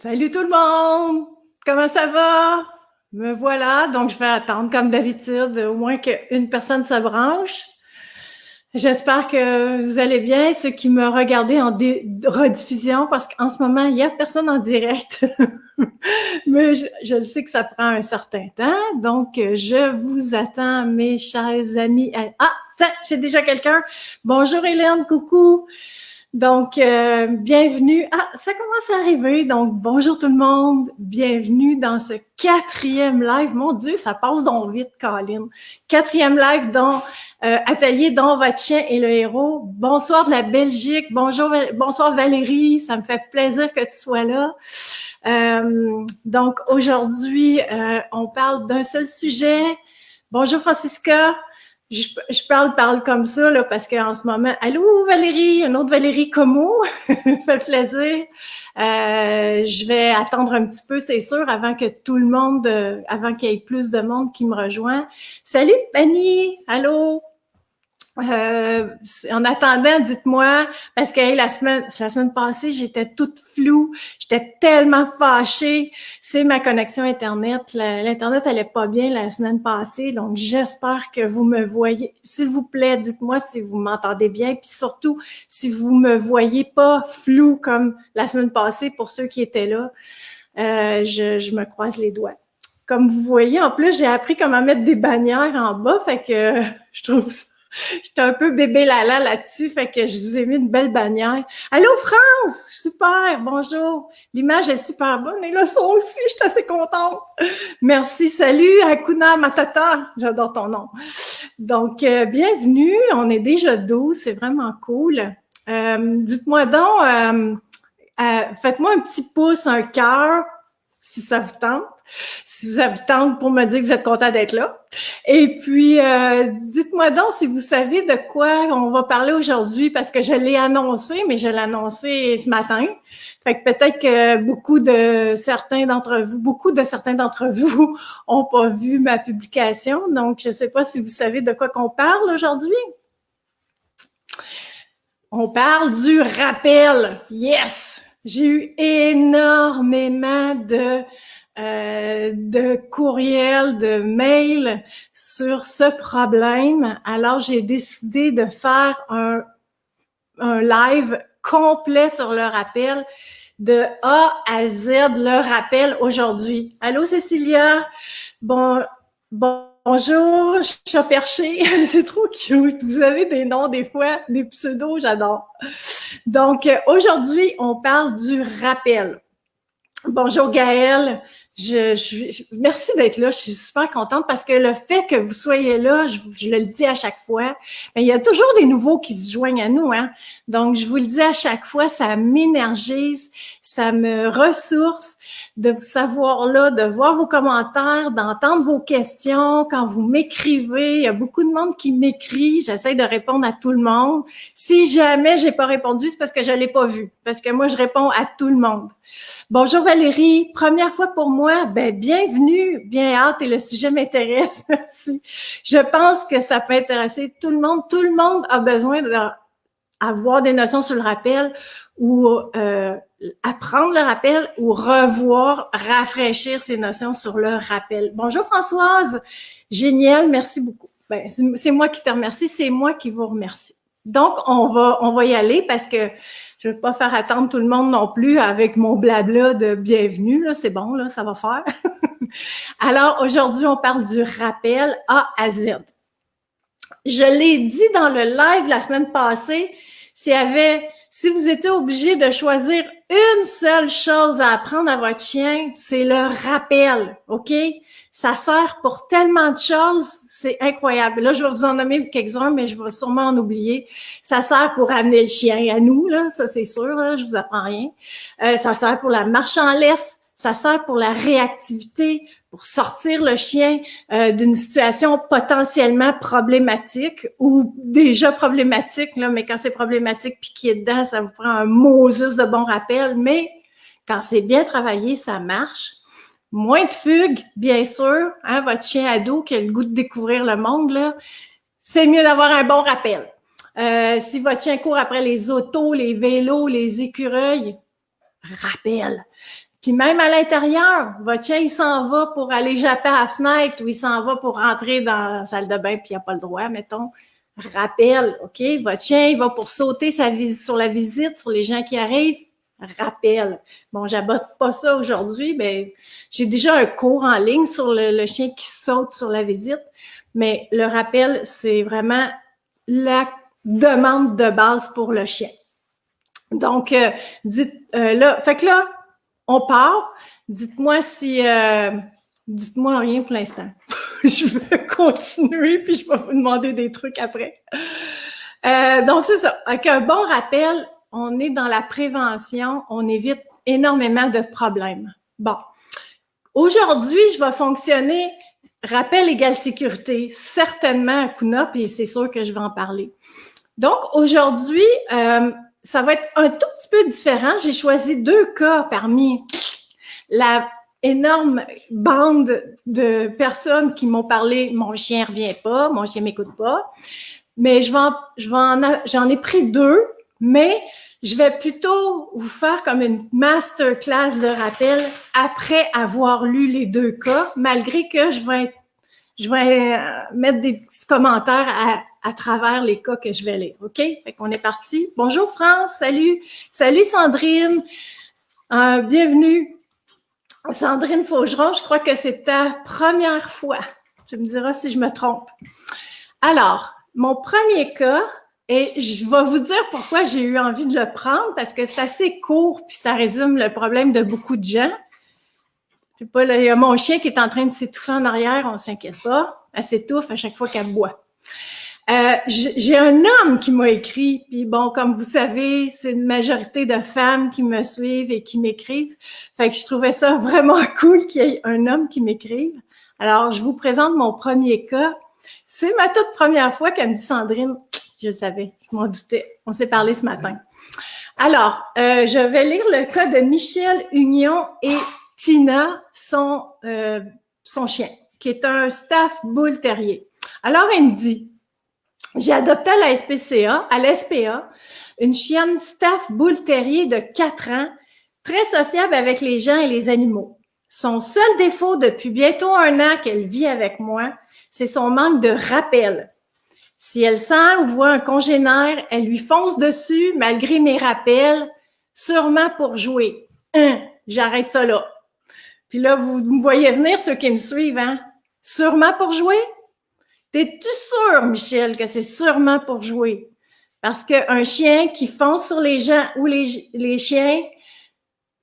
Salut tout le monde! Comment ça va? Me voilà, donc je vais attendre comme d'habitude au moins qu'une personne se branche. J'espère que vous allez bien, ceux qui me regardez en rediffusion, parce qu'en ce moment, il n'y a personne en direct. Mais je sais que ça prend un certain temps, donc je vous attends, mes chers amis. Ah, tiens, j'ai déjà quelqu'un. Bonjour Hélène, coucou! Donc, bienvenue. Ah, ça commence à arriver. Donc, bonjour tout le monde. Bienvenue dans ce 4e live. Mon Dieu, ça passe donc vite, Colin. 4e live dont Atelier dont votre chien est le héros. Bonsoir de la Belgique. Bonsoir Valérie. Ça me fait plaisir que tu sois là. Donc, aujourd'hui, on parle d'un seul sujet. Bonjour Francisca. Je parle comme ça, là, parce qu'en ce moment, allô Valérie, une autre Valérie Como, fait plaisir. Je vais attendre un petit peu, c'est sûr, avant que tout le monde, avant qu'il y ait plus de monde qui me rejoint. Salut Annie, allô. En attendant, dites-moi, parce que hey, la semaine passée, j'étais toute floue, j'étais tellement fâchée. C'est ma connexion Internet. L'Internet allait pas bien la semaine passée, donc j'espère que vous me voyez. S'il vous plaît, dites-moi si vous m'entendez bien, puis surtout, si vous me voyez pas flou comme la semaine passée pour ceux qui étaient là. Je me croise les doigts. Comme vous voyez, en plus, j'ai appris comment mettre des bannières en bas, fait que je trouve ça. J'étais un peu bébé lala là-dessus, fait que je vous ai mis une belle bannière. Allô France, super, bonjour. L'image est super bonne et le son aussi, je suis assez contente. Merci, salut Hakuna Matata, j'adore ton nom. Donc, bienvenue, on est déjà 12, c'est vraiment cool. Dites-moi donc, faites-moi un petit pouce, un cœur, si ça vous tente. Si ça vous tente pour me dire que vous êtes content d'être là. Et puis, dites-moi donc si vous savez de quoi on va parler aujourd'hui, parce que je l'ai annoncé, mais je l'ai annoncé ce matin. Fait que peut-être que beaucoup de certains d'entre vous ont pas vu ma publication. Donc, je sais pas si vous savez de quoi qu'on parle aujourd'hui. On parle du rappel. Yes! J'ai eu énormément de courriels, de mails sur ce problème. Alors, j'ai décidé de faire un live complet sur le rappel, de A à Z, le rappel aujourd'hui. Allô, Cécilia? Bonjour, chat perché. C'est trop cute. Vous avez des noms des fois, des pseudos, j'adore. Donc, aujourd'hui, on parle du rappel. Bonjour Gaëlle, merci d'être là, je suis super contente parce que le fait que vous soyez là, je le dis à chaque fois, mais il y a toujours des nouveaux qui se joignent à nous, hein. Donc je vous le dis à chaque fois, ça m'énergise, ça me ressource de vous savoir là, de voir vos commentaires, d'entendre vos questions quand vous m'écrivez. Il y a beaucoup de monde qui m'écrit, j'essaie de répondre à tout le monde. Si jamais j'ai pas répondu, c'est parce que je l'ai pas vu, parce que moi je réponds à tout le monde. Bonjour Valérie, première fois pour moi, bienvenue, bien hâte et le sujet m'intéresse, merci. Je pense que ça peut intéresser tout le monde a besoin d'avoir des notions sur le rappel ou apprendre le rappel ou revoir, rafraîchir ses notions sur le rappel. Bonjour Françoise, génial, merci beaucoup. C'est moi qui te remercie, c'est moi qui vous remercie. Donc, on va y aller parce que je ne veux pas faire attendre tout le monde non plus avec mon blabla de bienvenue. Là, c'est bon, là, ça va faire. Alors, aujourd'hui, on parle du rappel A à Z. Je l'ai dit dans le live la semaine passée, si vous étiez obligé de choisir une seule chose à apprendre à votre chien, c'est le rappel, OK? Ça sert pour tellement de choses, c'est incroyable. Là, je vais vous en nommer quelques-uns, mais je vais sûrement en oublier. Ça sert pour amener le chien à nous, là, ça c'est sûr, là, je vous apprends rien. Ça sert pour la marche en laisse, ça sert pour la réactivité, pour sortir le chien d'une situation potentiellement problématique ou déjà problématique, là, mais quand c'est problématique puis qu'il est dedans, ça vous prend un Moses de bon rappel, mais quand c'est bien travaillé, ça marche. Moins de fugues, bien sûr, hein, votre chien ado qui a le goût de découvrir le monde, là, c'est mieux d'avoir un bon rappel. Si votre chien court après les autos, les vélos, les écureuils, rappel. Puis même à l'intérieur, votre chien, il s'en va pour aller japper à la fenêtre ou il s'en va pour rentrer dans la salle de bain puis il n'a pas le droit, mettons. Rappel, OK? Votre chien, il va pour sauter sur la visite, sur les gens qui arrivent. Rappel. Bon, j'abote pas ça aujourd'hui, mais j'ai déjà un cours en ligne sur le chien qui saute sur la visite. Mais le rappel, c'est vraiment la demande de base pour le chien. Donc, fait que là, on part. Dites-moi si, dites-moi rien pour l'instant. Je vais continuer puis je vais vous demander des trucs après. Donc, c'est ça. Avec un bon rappel, on est dans la prévention, on évite énormément de problèmes. Bon. Aujourd'hui, je vais fonctionner rappel égale sécurité, certainement à Kuna, puis c'est sûr que je vais en parler. Donc, aujourd'hui, ça va être un tout petit peu différent. J'ai choisi 2 cas parmi la énorme bande de personnes qui m'ont parlé « Mon chien revient pas, mon chien m'écoute pas ». Mais j'en ai pris 2, mais je vais plutôt vous faire comme une masterclass de rappel après avoir lu les 2 cas, malgré que je vais mettre des petits commentaires à travers les cas que je vais lire. OK? Fait qu'on est parti. Bonjour France, salut. Salut Sandrine. Bienvenue. Sandrine Faugeron, je crois que c'est ta première fois. Tu me diras si je me trompe. Alors, mon premier cas, et je vais vous dire pourquoi j'ai eu envie de le prendre, parce que c'est assez court, puis ça résume le problème de beaucoup de gens. Je sais pas, là, il y a mon chien qui est en train de s'étouffer en arrière, on s'inquiète pas. Elle s'étouffe à chaque fois qu'elle boit. J'ai un homme qui m'a écrit, puis bon, comme vous savez, c'est une majorité de femmes qui me suivent et qui m'écrivent. Fait que je trouvais ça vraiment cool qu'il y ait un homme qui m'écrive. Alors, je vous présente mon premier cas. C'est ma toute première fois qu'elle me dit « Sandrine », je le savais, je m'en doutais. On s'est parlé ce matin. Alors, je vais lire le cas de Michel Union et Tina, son chien, qui est un staff bull terrier. Alors, elle me dit « J'ai adopté à l'SPA, une chienne staff bull terrier de 4 ans, très sociable avec les gens et les animaux. Son seul défaut depuis bientôt 1 an qu'elle vit avec moi, c'est son manque de rappel. Si elle sent ou voit un congénère, elle lui fonce dessus malgré mes rappels, sûrement pour jouer. J'arrête ça là. » Puis là, vous me voyez venir, ceux qui me suivent, hein? Sûrement pour jouer? T'es-tu sûr, Michel, que c'est sûrement pour jouer? Parce qu'un chien qui fonce sur les gens ou les chiens,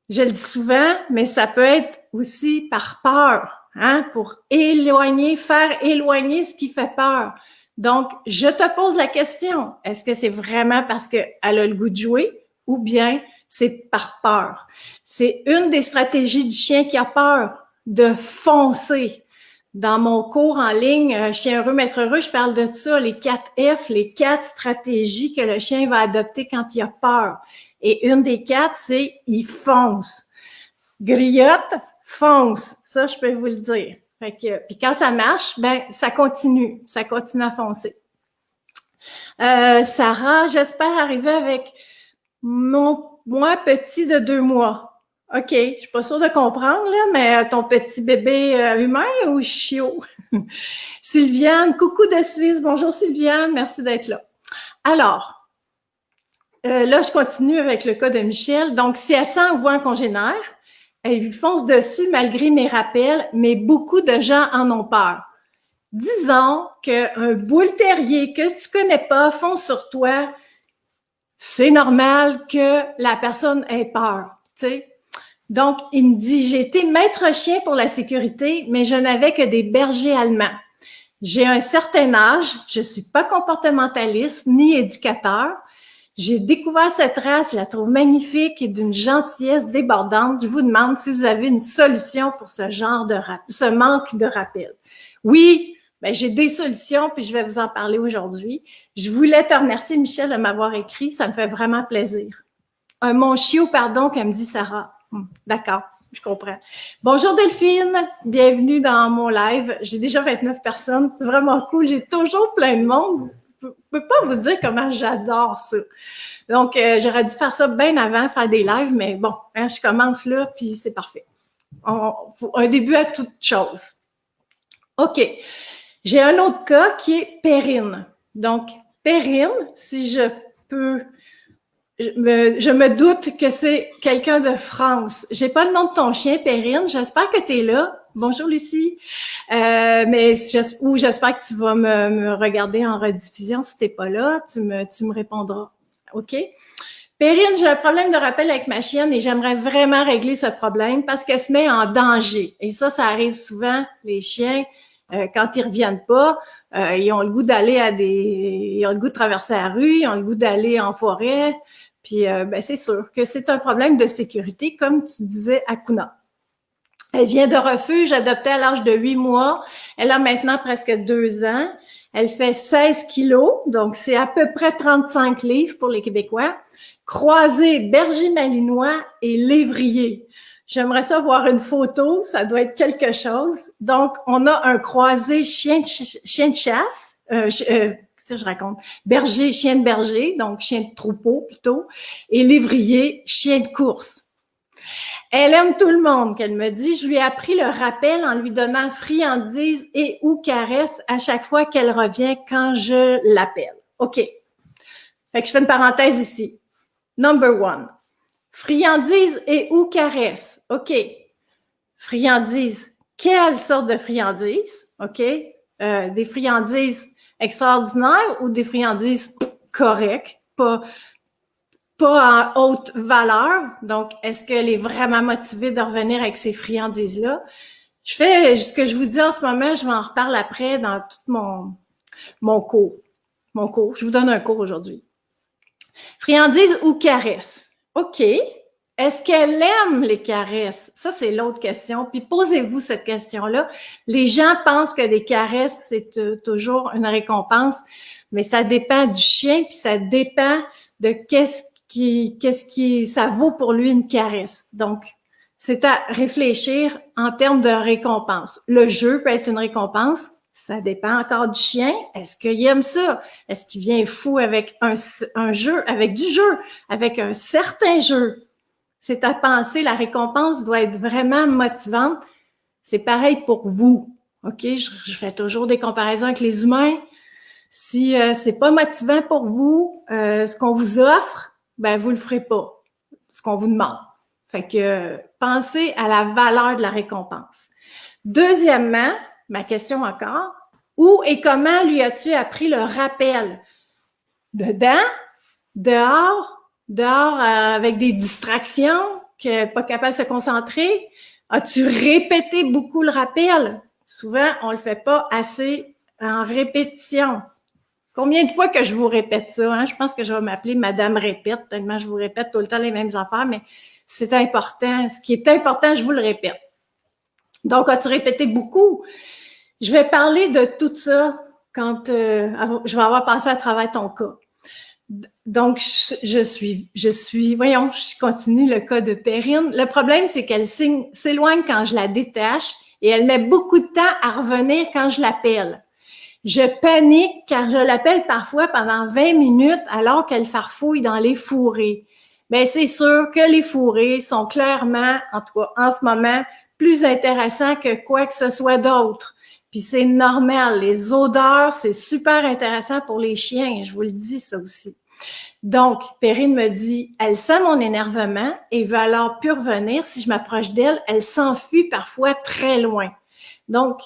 je le dis souvent, mais ça peut être aussi par peur, hein, pour faire éloigner ce qui fait peur. Donc, je te pose la question, est-ce que c'est vraiment parce qu'elle a le goût de jouer ou bien c'est par peur? C'est une des stratégies du chien qui a peur, de foncer. Dans mon cours en ligne, Chien heureux, maître heureux, je parle de ça, les 4 F, les 4 stratégies que le chien va adopter quand il a peur. Et une des 4, c'est il fonce. Griotte, fonce. Ça, je peux vous le dire. Fait que, puis quand ça marche, ben ça continue à foncer. Sarah, j'espère arriver avec moi petit de 2 mois. OK, je suis pas sûre de comprendre, là, mais ton petit bébé humain ou chiot? Sylviane, coucou de Suisse. Bonjour Sylviane, merci d'être là. Alors, là, je continue avec le cas de Michel. Donc, si elle sent ou voit un congénère, elle lui fonce dessus malgré mes rappels, mais beaucoup de gens en ont peur. Disons qu'un bull terrier que tu connais pas fonce sur toi, c'est normal que la personne ait peur, tu sais. Donc, il me dit, j'ai été maître chien pour la sécurité, mais je n'avais que des bergers allemands. J'ai un certain âge, je suis pas comportementaliste ni éducateur. J'ai découvert cette race, je la trouve magnifique et d'une gentillesse débordante. Je vous demande si vous avez une solution pour ce manque de rappel. Oui, ben j'ai des solutions, puis je vais vous en parler aujourd'hui. Je voulais te remercier, Michel, de m'avoir écrit. Ça me fait vraiment plaisir. Mon chiot, pardon, comme me dit Sarah. D'accord, je comprends. Bonjour Delphine, bienvenue dans mon live. J'ai déjà 29 personnes, c'est vraiment cool. J'ai toujours plein de monde. peux pas vous dire comment j'adore ça. Donc, j'aurais dû faire ça bien avant, faire des lives, mais bon, hein, je commence là, puis c'est parfait. Faut un début à toute chose. OK. J'ai un autre cas qui est Perrine. Donc, Perrine, si je peux... Je me doute que c'est quelqu'un de France. J'ai pas le nom de ton chien, Perrine. J'espère que tu es là. Bonjour, Lucie. J'espère que tu vas me regarder en rediffusion. Si t'es pas là, tu me répondras. OK? Perrine, j'ai un problème de rappel avec ma chienne et j'aimerais vraiment régler ce problème parce qu'elle se met en danger. Et ça arrive souvent, les chiens, quand ils reviennent pas, ils ont le goût d'aller ils ont le goût de traverser la rue, ils ont le goût d'aller en forêt. Puis, c'est sûr que c'est un problème de sécurité, comme tu disais, Akuna. Elle vient de refuge, adoptée à l'âge de 8 mois. Elle a maintenant presque 2 ans. Elle fait 16 kilos, donc c'est à peu près 35 livres pour les Québécois. Croisé, berger malinois et lévrier. J'aimerais ça voir une photo, ça doit être quelque chose. Donc, on a un croisé chien de chasse, je raconte, berger, chien de berger, donc chien de troupeau plutôt, et lévrier, chien de course. Elle aime tout le monde, qu'elle me dit. Je lui ai appris le rappel en lui donnant friandises et ou caresses à chaque fois qu'elle revient quand je l'appelle. OK. Fait que je fais une parenthèse ici. Number 1. Friandises et ou caresses. OK. Friandises. Quelle sorte de friandises? OK. Des friandises extraordinaires ou des friandises correctes, pas en haute valeur. Donc, est-ce qu'elle est vraiment motivée de revenir avec ces friandises-là? Je fais ce que je vous dis en ce moment, je vais en reparler après dans tout mon cours. Je vous donne un cours aujourd'hui. Friandises ou caresses? OK. Est-ce qu'elle aime les caresses? Ça, c'est l'autre question. Puis posez-vous cette question-là. Les gens pensent que des caresses, c'est toujours une récompense, mais ça dépend du chien, puis ça dépend de qu'est-ce qui ça vaut pour lui une caresse. Donc, c'est à réfléchir en termes de récompense. Le jeu peut être une récompense. Ça dépend encore du chien. Est-ce qu'il aime ça? Est-ce qu'il vient fou avec un jeu, avec du jeu, avec un certain jeu? C'est à penser, la récompense doit être vraiment motivante. C'est pareil pour vous. OK? Je fais toujours des comparaisons avec les humains. Si c'est pas motivant pour vous, ce qu'on vous offre, vous le ferez pas. Ce qu'on vous demande. Fait que pensez à la valeur de la récompense. Deuxièmement, ma question encore, où et comment lui as-tu appris le rappel? Dedans? Dehors avec des distractions, pas capable de se concentrer? As-tu répété beaucoup le rappel? Souvent, on le fait pas assez en répétition. Combien de fois que je vous répète ça? Hein? Je pense que je vais m'appeler Madame Répète, tellement je vous répète tout le temps les mêmes affaires, mais c'est important. Ce qui est important, je vous le répète. Donc, as-tu répété beaucoup? Je vais parler de tout ça quand je vais avoir passé à travers ton cas. Donc, je continue le cas de Perrine. Le problème, c'est qu'elle s'éloigne quand je la détache et elle met beaucoup de temps à revenir quand je l'appelle. Je panique car je l'appelle parfois pendant 20 minutes alors qu'elle farfouille dans les fourrés. Mais c'est sûr que les fourrés sont clairement, en tout cas en ce moment, plus intéressants que quoi que ce soit d'autre. Puis c'est normal, les odeurs, c'est super intéressant pour les chiens, je vous le dis ça aussi. Donc, Perrine me dit, elle sent mon énervement et veut alors plus revenir. Si je m'approche d'elle, elle s'enfuit parfois très loin. Donc,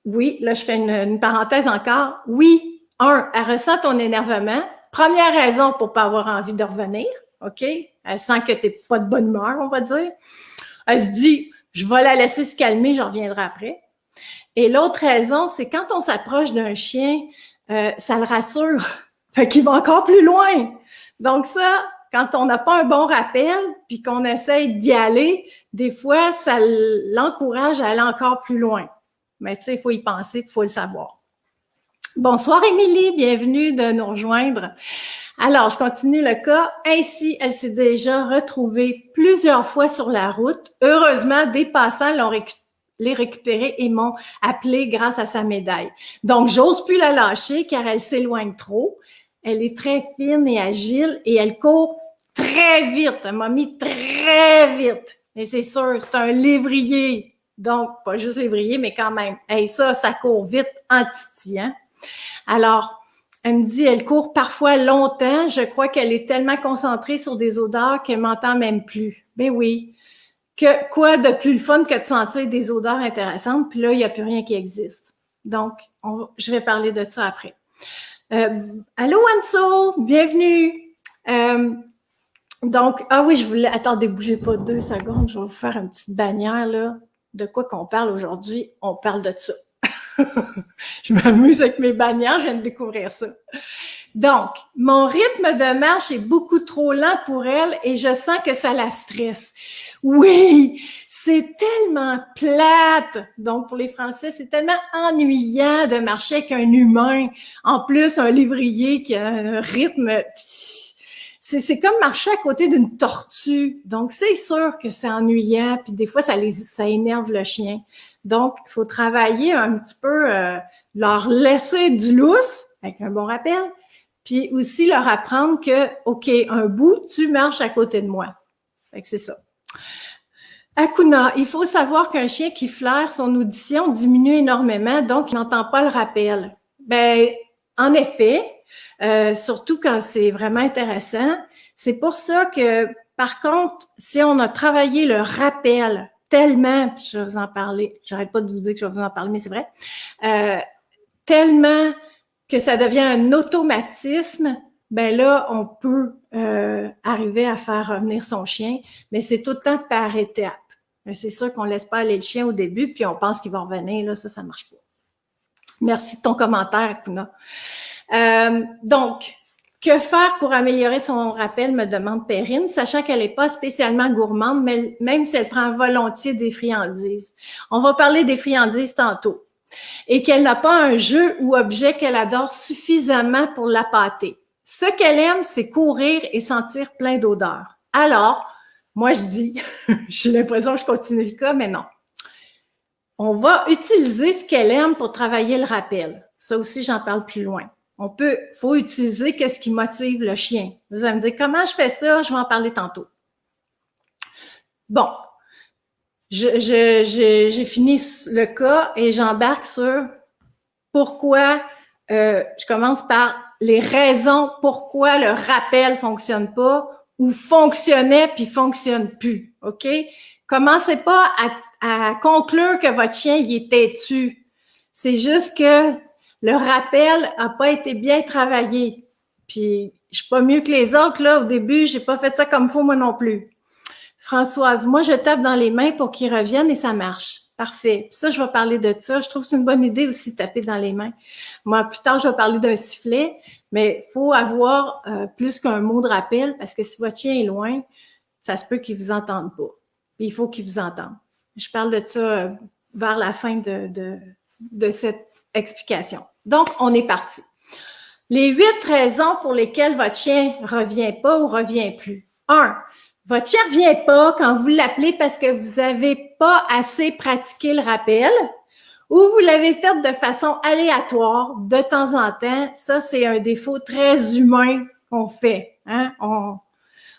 oui, là je fais une parenthèse encore. Oui, elle ressent ton énervement. Première raison pour pas avoir envie de revenir, OK? Elle sent que t'es pas de bonne humeur, on va dire. Elle se dit, je vais la laisser se calmer, je reviendrai après. Et l'autre raison, c'est quand on s'approche d'un chien, ça le rassure. Fait qu'il va encore plus loin. Donc ça, quand on n'a pas un bon rappel, puis qu'on essaye d'y aller, des fois, ça l'encourage à aller encore plus loin. Mais tu sais, il faut y penser, il faut le savoir. Bonsoir Émilie, bienvenue de nous rejoindre. Alors, je continue le cas. Ainsi, elle s'est déjà retrouvée plusieurs fois sur la route. Heureusement, des passants les récupérer et m'ont appelé grâce à sa médaille. Donc, j'ose plus la lâcher car elle s'éloigne trop. Elle est très fine et agile et elle court très vite. Elle m'a mis très vite. Et c'est sûr, c'est un lévrier. Donc, pas juste lévrier, mais quand même. Hey, ça court vite en titillant. Alors, elle me dit, elle court parfois longtemps. Je crois qu'elle est tellement concentrée sur des odeurs qu'elle m'entend même plus. Ben oui. Quoi de plus le fun que de sentir des odeurs intéressantes, puis là, il n'y a plus rien qui existe. Donc, je vais parler de ça après. Allô, Anso, bienvenue. Donc, oui, je voulais... Attendez, bougez pas 2 secondes, je vais vous faire une petite bannière, là. De quoi qu'on parle aujourd'hui? On parle de ça. Je m'amuse avec mes bannières, je viens de découvrir ça. Donc, mon rythme de marche est beaucoup trop lent pour elle et je sens que ça la stresse. Oui, c'est tellement plate. Donc, pour les Français, c'est tellement ennuyant de marcher avec un humain. En plus, un lévrier qui a un rythme... C'est comme marcher à côté d'une tortue. Donc, c'est sûr que c'est ennuyant, puis des fois, ça énerve le chien. Donc, il faut travailler un petit peu, leur laisser du lousse, avec un bon rappel, puis aussi leur apprendre que, OK, un bout, tu marches à côté de moi. Fait que c'est ça. Akuna, il faut savoir qu'un chien qui flaire, son audition diminue énormément, donc il n'entend pas le rappel. Ben, en effet, surtout quand c'est vraiment intéressant. C'est pour ça que, par contre, si on a travaillé le rappel tellement, puis je vais vous en parler, j'arrête pas de vous dire que je vais vous en parler, mais c'est vrai, tellement que ça devient un automatisme, ben là, on peut arriver à faire revenir son chien, mais c'est tout le temps par étapes. C'est sûr qu'on laisse pas aller le chien au début, puis on pense qu'il va revenir, là, ça marche pas. Merci de ton commentaire, Akuna. Donc, que faire pour améliorer son rappel, me demande Perrine, sachant qu'elle n'est pas spécialement gourmande, mais même si elle prend volontiers des friandises. On va parler des friandises tantôt. Et qu'elle n'a pas un jeu ou objet qu'elle adore suffisamment pour l'appâter. Ce qu'elle aime, c'est courir et sentir plein d'odeurs. Alors, moi je dis, j'ai l'impression que je continue le cas, mais non. On va utiliser ce qu'elle aime pour travailler le rappel. Ça aussi, j'en parle plus loin. Faut utiliser qu'est-ce qui motive le chien. Vous allez me dire, comment je fais ça? Je vais en parler tantôt. Bon. J'ai fini le cas et j'embarque sur pourquoi, je commence par les raisons pourquoi le rappel fonctionne pas ou fonctionnait puis fonctionne plus. OK? Commencez pas à conclure que votre chien, il est têtu. C'est juste que le rappel a pas été bien travaillé. Puis, je suis pas mieux que les autres, là. Au début, j'ai pas fait ça comme faut, moi non plus. Françoise, moi, je tape dans les mains pour qu'ils reviennent et ça marche. Parfait. Puis ça, je vais parler de ça. Je trouve que c'est une bonne idée aussi de taper dans les mains. Moi, plus tard, je vais parler d'un sifflet, mais il faut avoir plus qu'un mot de rappel parce que si votre chien est loin, ça se peut qu'il vous entende pas. Il faut qu'il vous entende. Je parle de ça vers la fin de cette explication. Donc, on est parti. Les 8 raisons pour lesquelles votre chien revient pas ou revient plus. 1. Votre chien revient pas quand vous l'appelez parce que vous avez pas assez pratiqué le rappel ou vous l'avez fait de façon aléatoire de temps en temps. Ça, c'est un défaut très humain qu'on fait. Hein?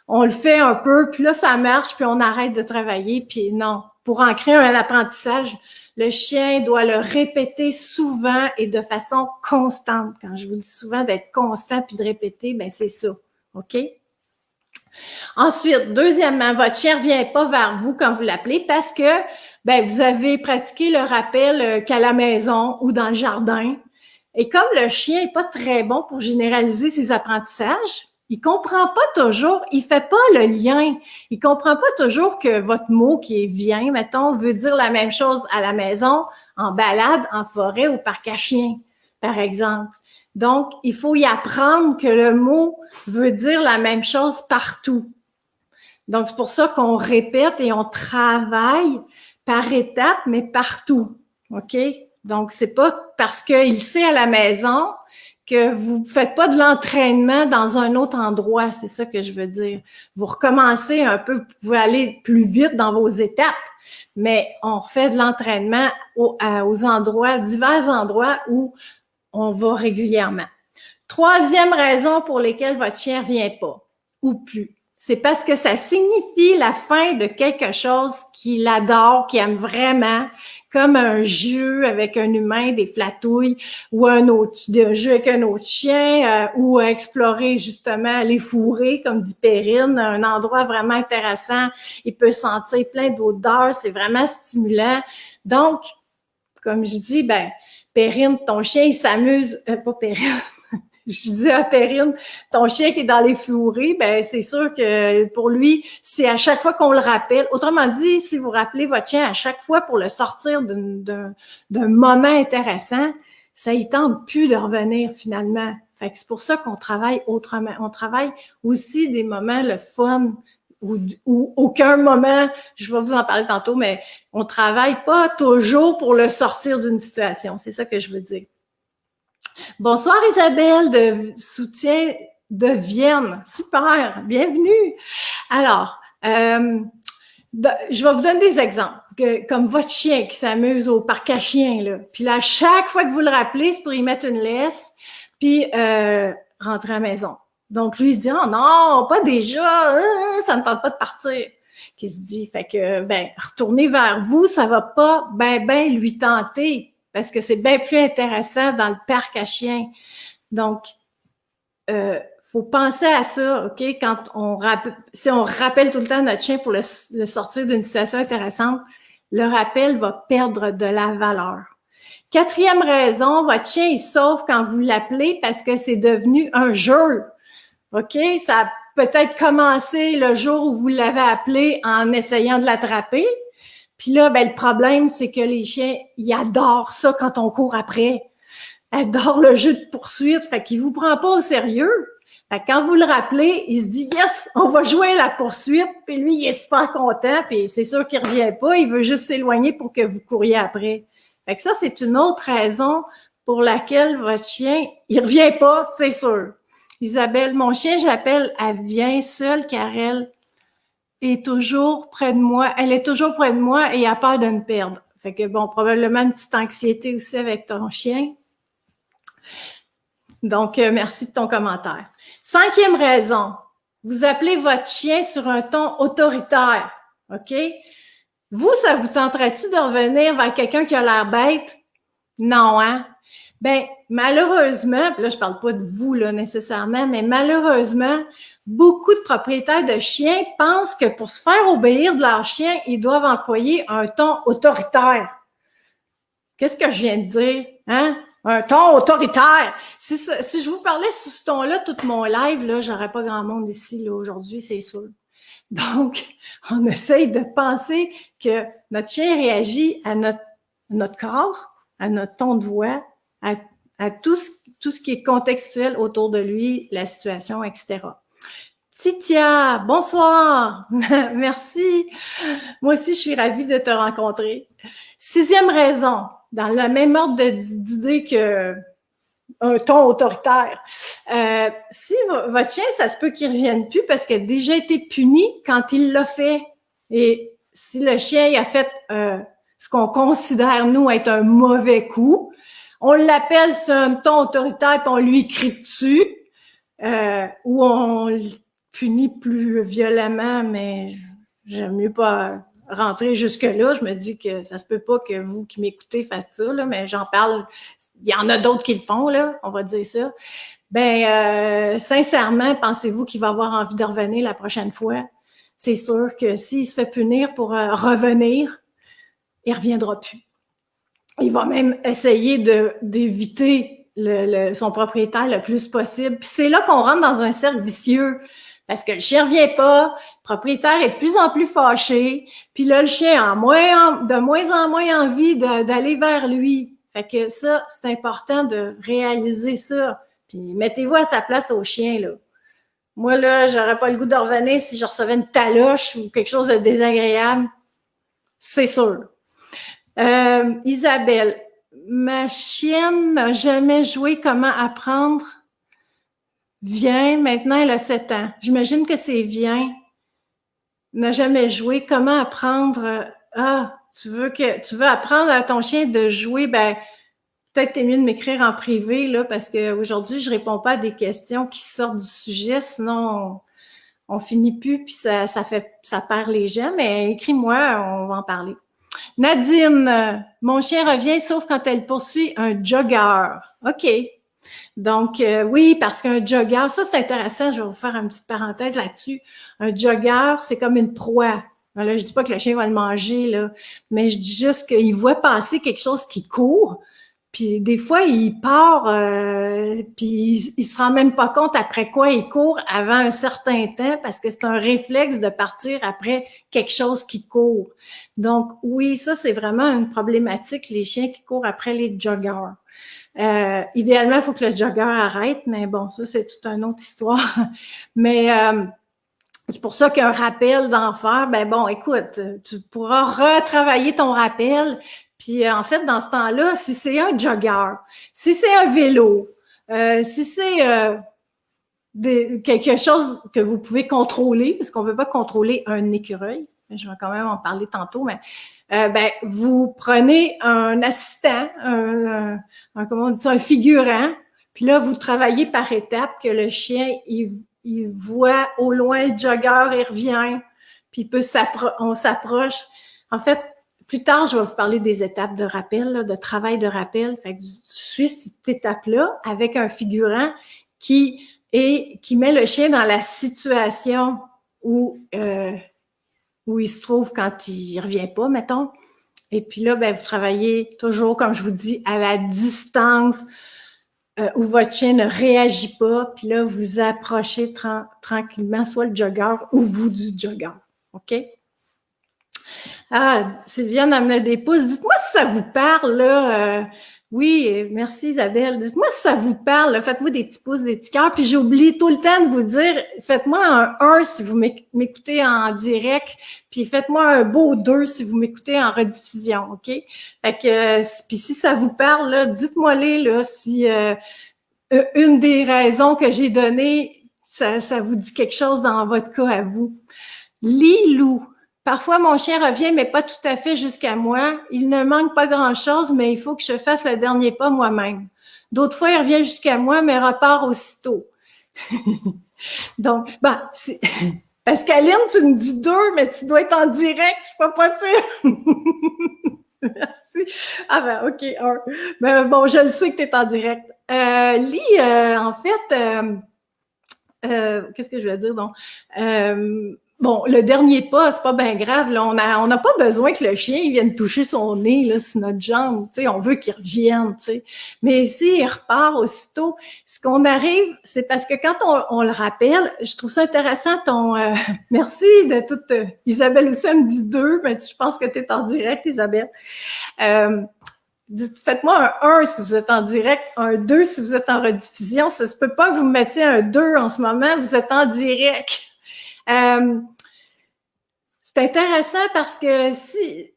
On le fait un peu, puis là, ça marche, puis on arrête de travailler, puis non. Pour en créer un apprentissage, le chien doit le répéter souvent et de façon constante. Quand je vous dis souvent d'être constant puis de répéter, ben c'est ça. OK? Ensuite, deuxièmement, votre chien ne vient pas vers vous quand vous l'appelez parce que ben vous avez pratiqué le rappel qu'à la maison ou dans le jardin. Et comme le chien n'est pas très bon pour généraliser ses apprentissages, il comprend pas toujours, il fait pas le lien. Il comprend pas toujours que votre mot qui est viens, mettons, veut dire la même chose à la maison, en balade, en forêt ou parc à chien, par exemple. Donc, il faut y apprendre que le mot veut dire la même chose partout. Donc, c'est pour ça qu'on répète et on travaille par étapes, mais partout. OK? Donc, c'est pas parce qu'il sait à la maison que vous faites pas de l'entraînement dans un autre endroit, c'est ça que je veux dire. Vous recommencez un peu, vous pouvez aller plus vite dans vos étapes, mais on refait de l'entraînement aux endroits, divers endroits où on va régulièrement. Troisième raison pour laquelle votre chien ne revient pas, ou plus. C'est parce que ça signifie la fin de quelque chose qu'il adore, qu'il aime vraiment, comme un jeu avec un humain, des flatouilles, ou un jeu avec un autre chien, ou explorer justement les fourrés, comme dit Perrine, un endroit vraiment intéressant. Il peut sentir plein d'odeurs, c'est vraiment stimulant. Donc, comme je dis, Perrine, ton chien, il s'amuse, pas Perrine. Je dis à Perrine, ton chien qui est dans les fourrés, c'est sûr que pour lui, c'est à chaque fois qu'on le rappelle. Autrement dit, si vous rappelez votre chien à chaque fois pour le sortir d'un moment intéressant, ça y tente plus de revenir finalement. Fait que c'est pour ça qu'on travaille autrement. On travaille aussi des moments, le fun, ou aucun moment, je vais vous en parler tantôt, mais on travaille pas toujours pour le sortir d'une situation. C'est ça que je veux dire. Bonsoir Isabelle de soutien de Vienne. Super, bienvenue. Alors, je vais vous donner des exemples. Comme votre chien qui s'amuse au parc à chiens, là. Puis là, chaque fois que vous le rappelez, c'est pour y mettre une laisse, puis rentrer à la maison. Donc, lui, il se dit « Oh non, pas déjà, ça ne tente pas de partir. » Qu'il se dit, fait que, retourner vers vous, ça va pas lui tenter. Parce que c'est bien plus intéressant dans le parc à chiens. Donc, faut penser à ça, OK? Si on rappelle tout le temps notre chien pour le sortir d'une situation intéressante, le rappel va perdre de la valeur. Quatrième raison, votre chien, il sauve quand vous l'appelez parce que c'est devenu un jeu. OK? Ça a peut-être commencé le jour où vous l'avez appelé en essayant de l'attraper. Puis là, le problème, c'est que les chiens, ils adorent ça quand on court après. Ils adorent le jeu de poursuite, fait qu'il vous prend pas au sérieux. Fait que quand vous le rappelez, il se dit « Yes, on va jouer à la poursuite », puis lui, il est super content, puis c'est sûr qu'il revient pas, il veut juste s'éloigner pour que vous couriez après. Fait que ça, c'est une autre raison pour laquelle votre chien, il revient pas, c'est sûr. Isabelle, mon chien, j'appelle, elle vient seule car elle est toujours près de moi. Elle est toujours près de moi et a peur de me perdre. Fait que bon, probablement une petite anxiété aussi avec ton chien. Donc, merci de ton commentaire. Cinquième raison, vous appelez votre chien sur un ton autoritaire, OK? Vous, ça vous tenterait-tu de revenir vers quelqu'un qui a l'air bête? Non, hein? Malheureusement, là, je parle pas de vous, là, nécessairement, mais malheureusement, beaucoup de propriétaires de chiens pensent que pour se faire obéir de leur chien, ils doivent employer un ton autoritaire. Qu'est-ce que je viens de dire? Hein? Un ton autoritaire. Si je vous parlais sous ce ton-là, tout mon live, là, j'aurais pas grand monde ici, là, aujourd'hui, c'est sûr. Donc, on essaye de penser que notre chien réagit à notre corps, à notre ton de voix, à tout ce qui est contextuel autour de lui, la situation, etc. Titia, bonsoir. Merci. Moi aussi, je suis ravie de te rencontrer. Sixième raison, dans le même ordre d'idée que un ton autoritaire. Si votre chien, ça se peut qu'il ne revienne plus parce qu'il a déjà été puni quand il l'a fait. Et si le chien a fait ce qu'on considère, nous, être un mauvais coup, on l'appelle sur un ton autoritaire puis on lui crie dessus, ou on le punit plus violemment, mais j'aime mieux pas rentrer jusque-là. Je me dis que ça se peut pas que vous qui m'écoutez fassiez ça, là, mais j'en parle. Il y en a d'autres qui le font, là, on va dire ça. Sincèrement, pensez-vous qu'il va avoir envie de revenir la prochaine fois? C'est sûr que s'il se fait punir pour revenir, il reviendra plus. Il va même essayer d'éviter son propriétaire le plus possible. Puis c'est là qu'on rentre dans un cercle vicieux. Parce que le chien revient pas, le propriétaire est de plus en plus fâché, puis là, le chien a de moins en moins envie d'aller vers lui. Fait que ça, c'est important de réaliser ça. Puis mettez-vous à sa place au chien, là. Moi, là, j'aurais pas le goût de revenir si je recevais une taloche ou quelque chose de désagréable. C'est sûr. Isabelle, ma chienne n'a jamais joué comment apprendre. Vient, maintenant elle a 7 ans. J'imagine que c'est vient. N'a jamais joué. Comment apprendre? Tu veux apprendre à ton chien de jouer, ben peut-être t'es mieux de m'écrire en privé, là, parce qu'aujourd'hui, je réponds pas à des questions qui sortent du sujet, sinon on finit plus, puis ça perd les gens, mais écris-moi, on va en parler. Nadine, mon chien revient sauf quand elle poursuit un jogger. OK. Donc, oui, parce qu'un jogger, ça c'est intéressant, je vais vous faire une petite parenthèse là-dessus. Un jogger, c'est comme une proie. Là, je dis pas que le chien va le manger, là, mais je dis juste qu'il voit passer quelque chose qui court, puis des fois, il part, puis il se rend même pas compte après quoi il court avant un certain temps, parce que c'est un réflexe de partir après quelque chose qui court. Donc, oui, ça, c'est vraiment une problématique, les chiens qui courent après les joggers. Idéalement, il faut que le jogger arrête, mais bon, ça, c'est toute une autre histoire. Mais c'est pour ça qu'un rappel d'en faire, ben bon, écoute, tu pourras retravailler ton rappel. Puis en fait, dans ce temps-là, si c'est un jogger, si c'est un vélo, si c'est quelque chose que vous pouvez contrôler, parce qu'on ne peut pas contrôler un écureuil, je vais quand même en parler tantôt, mais ben vous prenez un assistant, comment on dit ça, un figurant, puis là, vous travaillez par étapes que le chien, il voit au loin le jogger, il revient, puis on s'approche. En fait, plus tard, je vais vous parler des étapes de rappel, là, de travail de rappel. Fait que je suis cette étape-là avec un figurant qui met le chien dans la situation où il se trouve quand il revient pas, mettons. Et puis là, ben vous travaillez toujours, comme je vous dis, à la distance où votre chien ne réagit pas. Puis là, vous approchez tranquillement, soit le jogger ou vous du jogger. OK? Ah, Sylviane, elle met des pouces. Dites-moi si ça vous parle, là. Oui, merci Isabelle. Dites-moi si ça vous parle. Là. Faites-moi des petits pouces, des petits cœurs. Puis j'oublie tout le temps de vous dire, faites-moi un 1 si vous m'écoutez en direct. Puis faites-moi un beau 2 si vous m'écoutez en rediffusion, OK? Fait que, puis si ça vous parle, là, dites-moi-les, là, si une des raisons que j'ai données, ça vous dit quelque chose dans votre cas à vous. Lilou. Parfois, mon chien revient, mais pas tout à fait jusqu'à moi. Il ne manque pas grand-chose, mais il faut que je fasse le dernier pas moi-même. D'autres fois, il revient jusqu'à moi, mais repart aussitôt. Donc, Pascaline, tu me dis 2, mais tu dois être en direct, c'est pas possible. Merci. Ah ben, OK, 1. Ben, bon, je le sais que tu es en direct. En fait, qu'est-ce que je vais dire donc? Bon, le dernier pas, c'est pas bien grave. Là, on n'a pas besoin que le chien il vienne toucher son nez là sur notre jambe. Tu sais, on veut qu'il revienne. Tu sais, mais s'il repart aussitôt, ce qu'on arrive, c'est parce que quand on le rappelle, je trouve ça intéressant. Merci de toute Isabelle aussi elle me dit 2, mais je pense que tu es en direct, Isabelle. Faites-moi un 1 si vous êtes en direct, un 2 si vous êtes en rediffusion. Ça se peut pas que vous me mettiez un 2 en ce moment, vous êtes en direct. C'est intéressant parce que si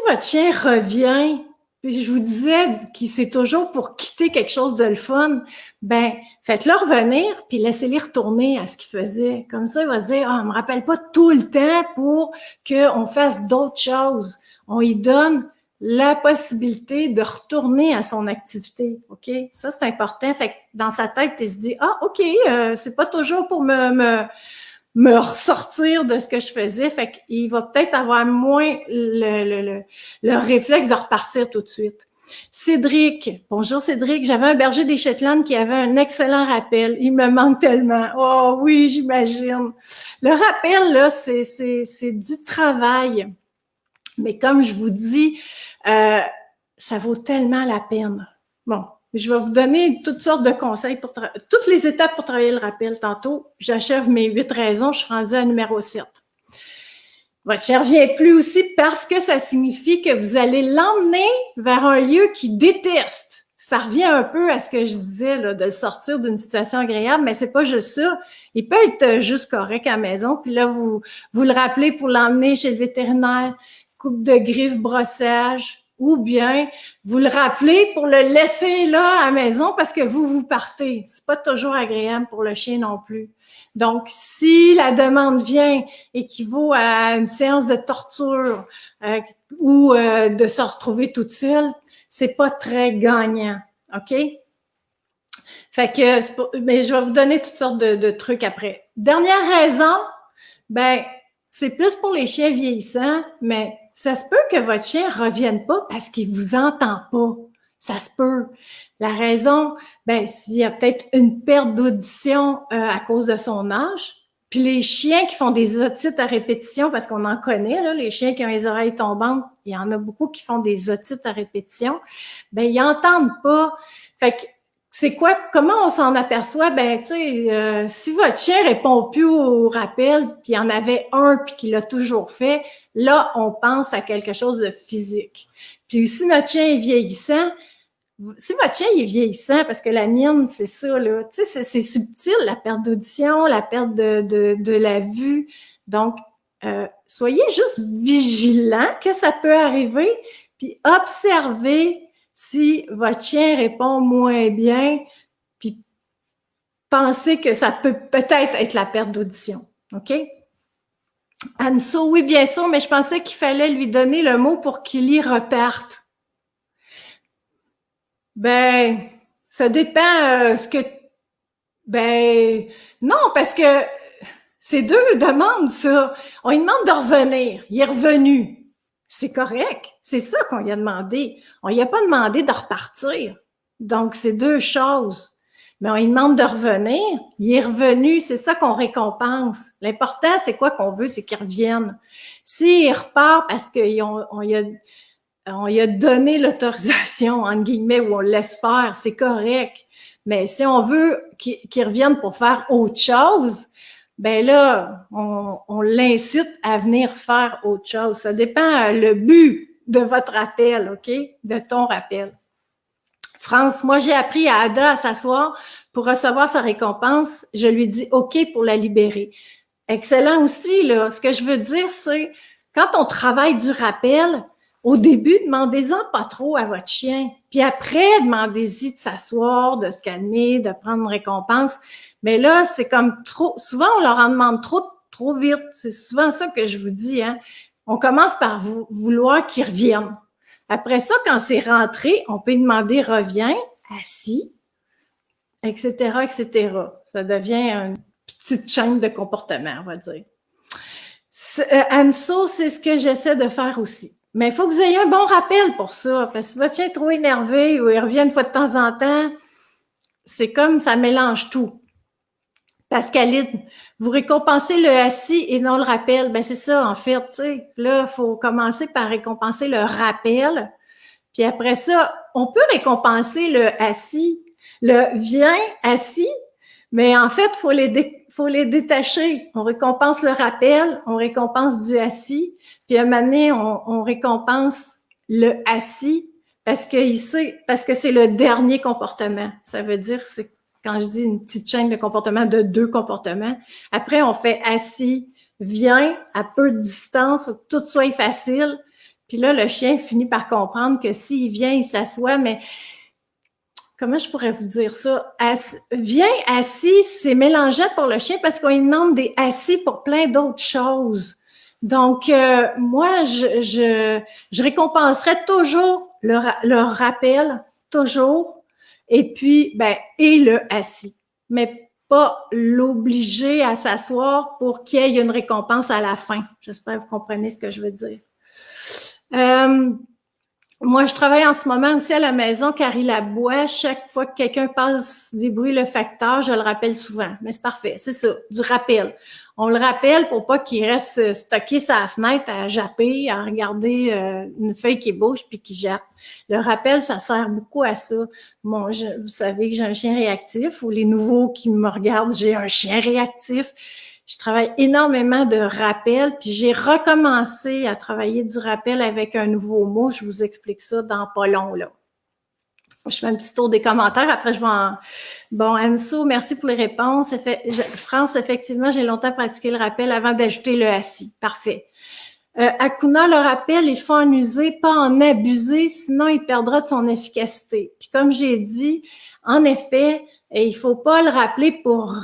votre chien revient, puis je vous disais qu'il c'est toujours pour quitter quelque chose de le fun, ben faites-le revenir puis laissez-le retourner à ce qu'il faisait. Comme ça, il va se dire on me rappelle pas tout le temps pour qu'on fasse d'autres choses. On y donne la possibilité de retourner à son activité, OK? Ça, c'est important. Fait que dans sa tête, il se dit OK, c'est pas toujours pour me ressortir de ce que je faisais. Fait qu'il va peut-être avoir moins le réflexe de repartir tout de suite. Cédric. Bonjour Cédric. J'avais un berger des Shetland qui avait un excellent rappel. Il me manque tellement. Oh oui, j'imagine. Le rappel, là, c'est du travail. Mais comme je vous dis, ça vaut tellement la peine. Bon. Je vais vous donner toutes sortes de conseils pour toutes les étapes pour travailler le rappel tantôt. J'achève mes 8 raisons, je suis rendue à numéro 7. Votre chien revient plus aussi parce que ça signifie que vous allez l'emmener vers un lieu qu'il déteste. Ça revient un peu à ce que je disais, là, de le sortir d'une situation agréable, mais c'est pas juste ça. Il peut être juste correct à la maison, puis là, vous le rappelez pour l'emmener chez le vétérinaire, coupe de griffes, brossage, ou bien vous le rappelez pour le laisser là à la maison parce que vous partez. C'est pas toujours agréable pour le chien non plus. Donc, si la demande vient équivaut à une séance de torture ou de se retrouver toute seule, c'est pas très gagnant, OK? Fait que, mais je vais vous donner toutes sortes de trucs après. Dernière raison, ben, c'est plus pour les chiens vieillissants, mais ça se peut que votre chien revienne pas parce qu'il vous entend pas. Ça se peut. La raison, ben, s'il y a peut-être une perte d'audition à cause de son âge, puis les chiens qui font des otites à répétition, parce qu'on en connaît, là, les chiens qui ont les oreilles tombantes, il y en a beaucoup qui font des otites à répétition, ben, ils entendent pas. Fait que, c'est quoi, comment on s'en aperçoit? Ben, tu sais, si votre chien répond plus au rappel, puis il y en avait un, puis qu'il l'a toujours fait, là, on pense à quelque chose de physique. Puis si notre chien est vieillissant, si votre chien est vieillissant, parce que la mienne, c'est ça, là, tu sais, c'est subtil, la perte d'audition, la perte de la vue. Donc, soyez juste vigilants que ça peut arriver, puis observez si votre chien répond moins bien, puis pensez que ça peut peut-être être la perte d'audition. OK? Anso, oui, bien sûr, mais je pensais qu'il fallait lui donner le mot pour qu'il y reparte. Ben, ça dépend ce que... Ben, non, parce que c'est deux demandes, ça. On lui demande de revenir. Il est revenu. C'est correct. C'est ça qu'on lui a demandé. On lui a pas demandé de repartir. Donc, c'est deux choses. Mais on lui demande de revenir. Il est revenu. C'est ça qu'on récompense. L'important, c'est quoi qu'on veut? C'est qu'il revienne. S'il repart parce qu'on lui a donné l'autorisation, entre guillemets, ou on le laisse faire, c'est correct. Mais si on veut qu'il revienne pour faire autre chose, ben là, on l'incite à venir faire autre chose. Ça dépend le but de votre appel, OK? De ton rappel. France, moi, j'ai appris à Ada à s'asseoir pour recevoir sa récompense. Je lui dis OK pour la libérer. Excellent aussi, là. Ce que je veux dire, c'est quand on travaille du rappel, au début, demandez-en pas trop à votre chien. Puis après, demandez-y de s'asseoir, de se calmer, de prendre une récompense. Mais là, c'est comme trop... Souvent, on leur en demande trop vite. C'est souvent ça que je vous dis, hein. On commence par vouloir qu'ils reviennent. Après ça, quand c'est rentré, on peut demander « reviens »,« assis », etc., etc. Ça devient une petite chaîne de comportement, on va dire. Anso, c'est ce que j'essaie de faire aussi. Mais il faut que vous ayez un bon rappel pour ça, parce que si votre chien est trop énervé ou il revient une fois de temps en temps, c'est comme ça mélange tout. Pascaline, vous récompensez le assis et non le rappel. Ben c'est ça, en fait, tu sais. Là, il faut commencer par récompenser le rappel. Puis après ça, on peut récompenser le assis, le viens assis, mais en fait, faut les détacher. On récompense le rappel, on récompense du assis, puis à un moment donné, on récompense le assis parce que c'est le dernier comportement. Ça veut dire, c'est quand je dis une petite chaîne de comportement de 2 comportements. Après, on fait assis, viens, à peu de distance, faut que tout soit facile. Puis là, le chien finit par comprendre que s'il vient, il s'assoit, mais comment je pourrais vous dire ça? Viens assis, c'est mélangeant pour le chien parce qu'on lui demande des assis pour plein d'autres choses. Donc, moi, je récompenserais toujours le rappel, toujours, et puis, et le assis. Mais pas l'obliger à s'asseoir pour qu'il y ait une récompense à la fin. J'espère que vous comprenez ce que je veux dire. Moi, je travaille en ce moment aussi à la maison car il aboie. Chaque fois que quelqu'un passe des bruits le facteur, je le rappelle souvent. Mais c'est parfait, c'est ça, du rappel. On le rappelle pour pas qu'il reste stocké sa fenêtre à japper, à regarder une feuille qui bouge puis qui jappe. Le rappel, ça sert beaucoup à ça. Bon, vous savez que j'ai un chien réactif, ou les nouveaux qui me regardent, j'ai un chien réactif. Je travaille énormément de rappels, puis j'ai recommencé à travailler du rappel avec un nouveau mot. Je vous explique ça dans pas long, là. Je fais un petit tour des commentaires, après je vais en... Bon, Anso, merci pour les réponses. France, effectivement, j'ai longtemps pratiqué le rappel avant d'ajouter le assis. Parfait. Akuna le rappelle, il faut en user, pas en abuser, sinon il perdra de son efficacité. Puis comme j'ai dit, en effet, il faut pas le rappeler pour...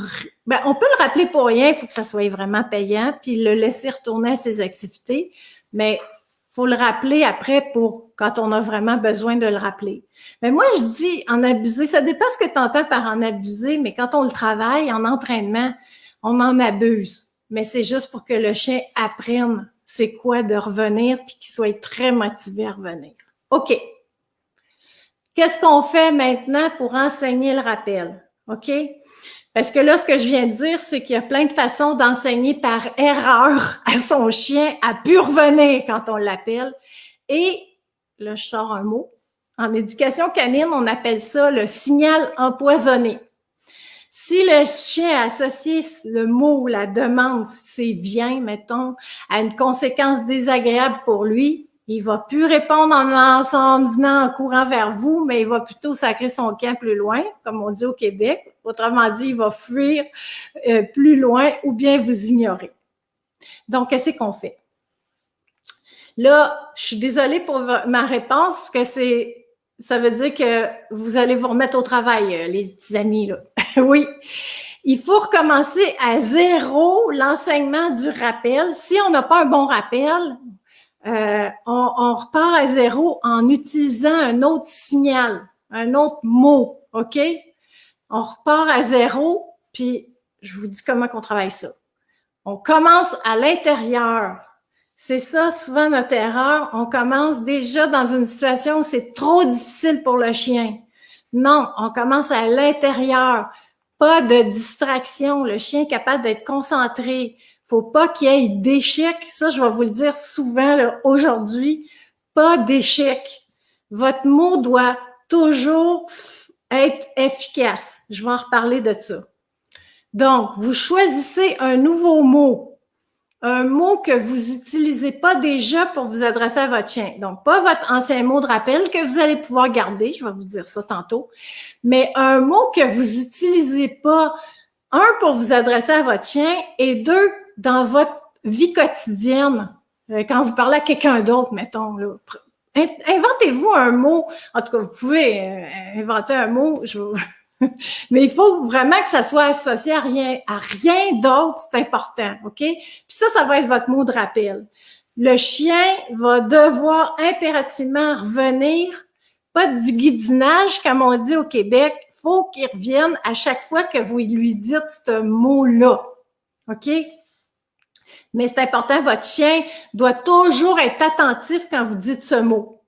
Ben, on peut le rappeler pour rien, il faut que ça soit vraiment payant, puis le laisser retourner à ses activités, mais faut le rappeler après pour quand on a vraiment besoin de le rappeler. Mais moi, je dis en abuser, ça dépend ce que tu entends par en abuser, mais quand on le travaille en entraînement, on en abuse. Mais c'est juste pour que le chien apprenne c'est quoi de revenir puis qu'il soit très motivé à revenir. OK. Qu'est-ce qu'on fait maintenant pour enseigner le rappel? OK? Parce que là, ce que je viens de dire, c'est qu'il y a plein de façons d'enseigner par erreur à son chien à pu revenir quand on l'appelle. Et là, je sors un mot. En éducation canine, on appelle ça le signal empoisonné. Si le chien associe le mot ou la demande, c'est viens, mettons, à une conséquence désagréable pour lui, il va plus répondre en venant en courant vers vous, mais il va plutôt sacrer son camp plus loin, comme on dit au Québec. Autrement dit, il va fuir plus loin ou bien vous ignorer. Donc, qu'est-ce qu'on fait? Là, je suis désolée pour ma réponse, que ça veut dire que vous allez vous remettre au travail, les petits amis, là. Oui. Il faut recommencer à zéro l'enseignement du rappel. Si on n'a pas un bon rappel, on repart à zéro en utilisant un autre signal, un autre mot, OK? On repart à zéro, puis je vous dis comment qu'on travaille ça. On commence à l'intérieur. C'est ça, souvent, notre erreur. On commence déjà dans une situation où c'est trop difficile pour le chien. Non, on commence à l'intérieur. Pas de distraction. Le chien est capable d'être concentré. Faut pas qu'il y ait d'échec. Ça, je vais vous le dire souvent là, aujourd'hui. Pas d'échec. Votre mot doit toujours être efficace. Je vais en reparler de ça. Donc, vous choisissez un nouveau mot. Un mot que vous utilisez pas déjà pour vous adresser à votre chien. Donc, pas votre ancien mot de rappel que vous allez pouvoir garder, je vais vous dire ça tantôt, mais un mot que vous utilisez pas, un, pour vous adresser à votre chien, et deux, dans votre vie quotidienne, quand vous parlez à quelqu'un d'autre, mettons, là. Inventez-vous un mot. En tout cas, vous pouvez inventer un mot. Mais il faut vraiment que ça soit associé à rien d'autre, c'est important, OK? Puis ça va être votre mot de rappel. Le chien va devoir impérativement revenir, pas du guidinage, comme on dit au Québec, faut qu'il revienne à chaque fois que vous lui dites ce mot-là, OK? Mais c'est important, votre chien doit toujours être attentif quand vous dites ce mot.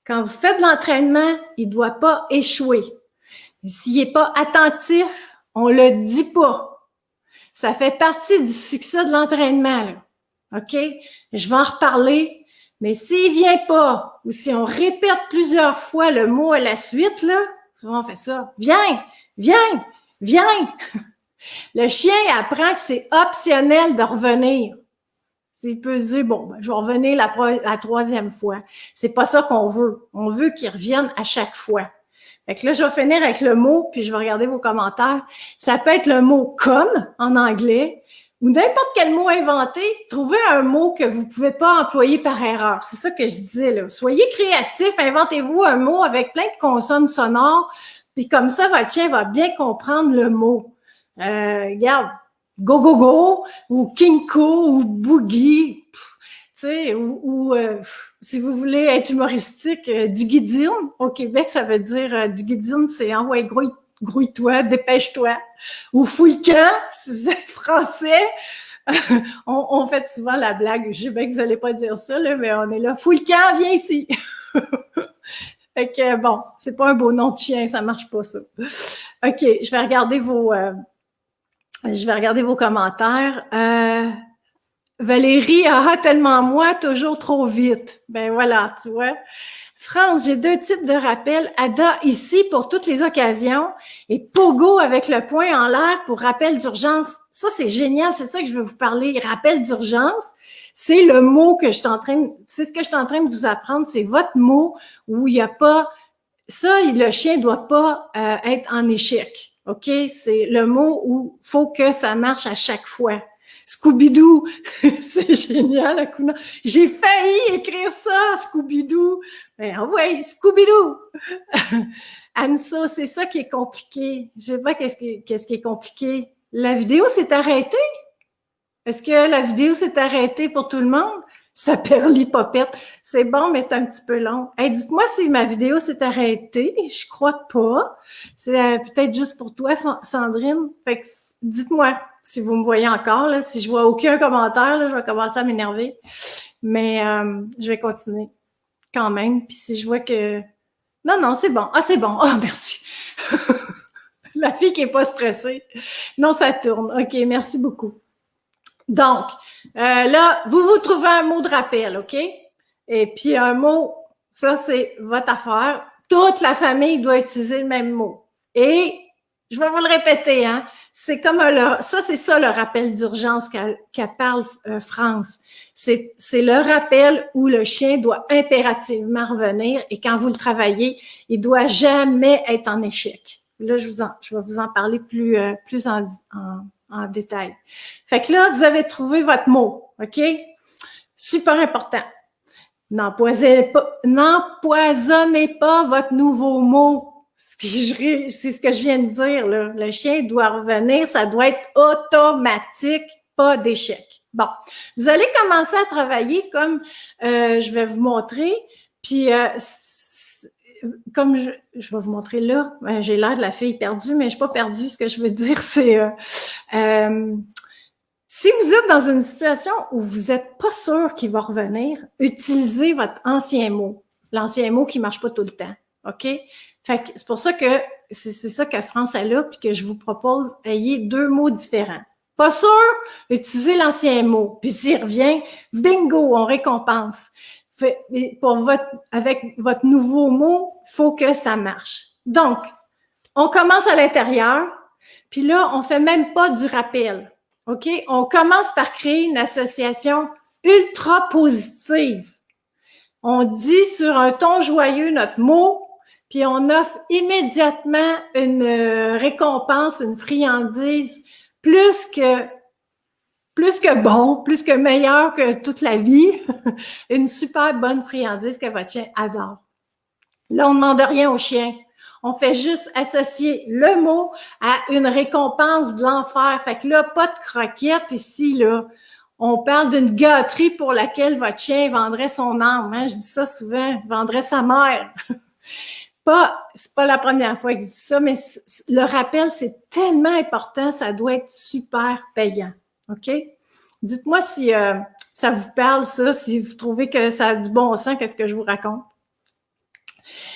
Quand vous faites de l'entraînement, il ne doit pas échouer. S'il n'est pas attentif, on le dit pas. Ça fait partie du succès de l'entraînement, là. OK? Je vais en reparler. Mais s'il vient pas, ou si on répète plusieurs fois le mot à la suite, là, souvent on fait ça. Viens, viens, viens. Le chien apprend que c'est optionnel de revenir. Il peut se dire, bon, je vais revenir la troisième fois. C'est pas ça qu'on veut. On veut qu'il revienne à chaque fois. Fait que là, je vais finir avec le mot, puis je vais regarder vos commentaires. Ça peut être le mot « comme » en anglais, ou n'importe quel mot inventé. Trouvez un mot que vous pouvez pas employer par erreur. C'est ça que je disais, là. Soyez créatifs, inventez-vous un mot avec plein de consonnes sonores, puis comme ça, votre chien va bien comprendre le mot. Regarde, go, go, go, ou kinko, ou boogie, tu sais, ou si vous voulez être humoristique, du guidine. Au Québec, ça veut dire du guidine, c'est envoie grouille-toi, dépêche-toi. Ou fouille le camp, si vous êtes français. on fait souvent la blague, je sais bien que vous allez pas dire ça, là, mais on est là, fouille le camp, viens ici. Fait que bon, c'est pas un beau nom de chien, ça marche pas ça. OK, je vais regarder vos commentaires. Valérie, tellement moi, toujours trop vite. Ben voilà, tu vois. France, j'ai 2 types de rappels. Ada, ici, pour toutes les occasions. Et Pogo, avec le poing en l'air pour rappel d'urgence. Ça, c'est génial. C'est ça que je veux vous parler. Rappel d'urgence. C'est le mot que c'est ce que je suis en train de vous apprendre. C'est votre mot où il n'y a pas, ça, le chien doit pas être en échec. OK? C'est le mot où faut que ça marche à chaque fois. Scooby-Doo, c'est génial, Akuna. J'ai failli écrire ça, Scooby-Doo. Ben, ouais, Scooby-Doo! Anso, c'est ça qui est compliqué. Je sais pas qu'est-ce qui est compliqué. La vidéo s'est arrêtée? Est-ce que la vidéo s'est arrêtée pour tout le monde? Ça perd l'hypopète. C'est bon, mais c'est un petit peu long. Hey, dites-moi si ma vidéo s'est arrêtée. Je crois pas. C'est peut-être juste pour toi, Sandrine. Fait que dites-moi si vous me voyez encore. Là. Si je vois aucun commentaire, là, je vais commencer à m'énerver. Mais je vais continuer quand même. Puis si je vois que... Non, c'est bon. Ah, c'est bon. Ah, merci. La fille qui est pas stressée. Non, ça tourne. OK, merci beaucoup. Donc, là, vous trouvez un mot de rappel, OK? Et puis, un mot, ça, c'est votre affaire. Toute la famille doit utiliser le même mot. Et, je vais vous le répéter, hein, c'est comme c'est ça le rappel d'urgence qu'elle parle France. C'est le rappel où le chien doit impérativement revenir et quand vous le travaillez, il doit jamais être en échec. Là, je vais vous en parler plus en détail. Fait que là, vous avez trouvé votre mot, OK? Super important. N'empoisonnez pas votre nouveau mot. C'est ce que je viens de dire, là. Le chien doit revenir, ça doit être automatique, pas d'échec. Bon, vous allez commencer à travailler comme je vais vous montrer, puis comme je vais vous montrer là, j'ai l'air de la fille perdue, mais je suis pas perdue. Ce que je veux dire, c'est si vous êtes dans une situation où vous êtes pas sûr qu'il va revenir, utilisez votre ancien mot, l'ancien mot qui marche pas tout le temps, ok? Fait que c'est pour ça que c'est ça que France a là, puis que je vous propose ayez deux mots différents. Pas sûr, utilisez l'ancien mot, puis s'il revient, bingo, on récompense. Avec votre nouveau mot, il faut que ça marche. Donc, on commence à l'intérieur, puis là, on fait même pas du rappel. OK? On commence par créer une association ultra positive. On dit sur un ton joyeux notre mot, puis on offre immédiatement une récompense, une friandise plus que bon, plus que meilleur que toute la vie, une super bonne friandise que votre chien adore. Là, on ne demande rien au chien. On fait juste associer le mot à une récompense de l'enfer. Fait que là, pas de croquette ici, là. On parle d'une gâterie pour laquelle votre chien vendrait son âme. Hein? Je dis ça souvent, vendrait sa mère. C'est pas la première fois que je dis ça, mais le rappel, c'est tellement important, ça doit être super payant. OK? Dites-moi si ça vous parle, ça, si vous trouvez que ça a du bon sens, qu'est-ce que je vous raconte.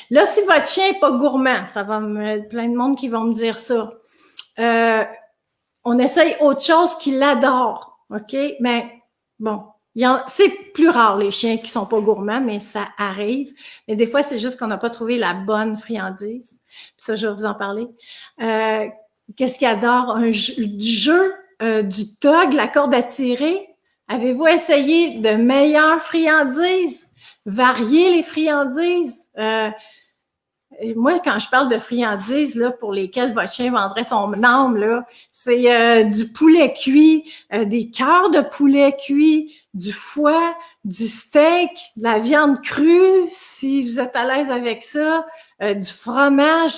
Là, si votre chien n'est pas gourmand, ça va plein de monde qui vont me dire ça. On essaye autre chose qu'il adore, OK? Mais bon, c'est plus rare les chiens qui sont pas gourmands, mais ça arrive. Mais des fois, c'est juste qu'on n'a pas trouvé la bonne friandise. Puis ça, je vais vous en parler. Qu'est-ce qu'il adore? Du jeu, du tog, la corde à tirer. Avez-vous essayé de meilleures friandises? Varier les friandises? Moi, quand je parle de friandises là, pour lesquelles votre chien vendrait son âme, là, c'est du poulet cuit, des cœurs de poulet cuit, du foie, du steak, de la viande crue, si vous êtes à l'aise avec ça, du fromage,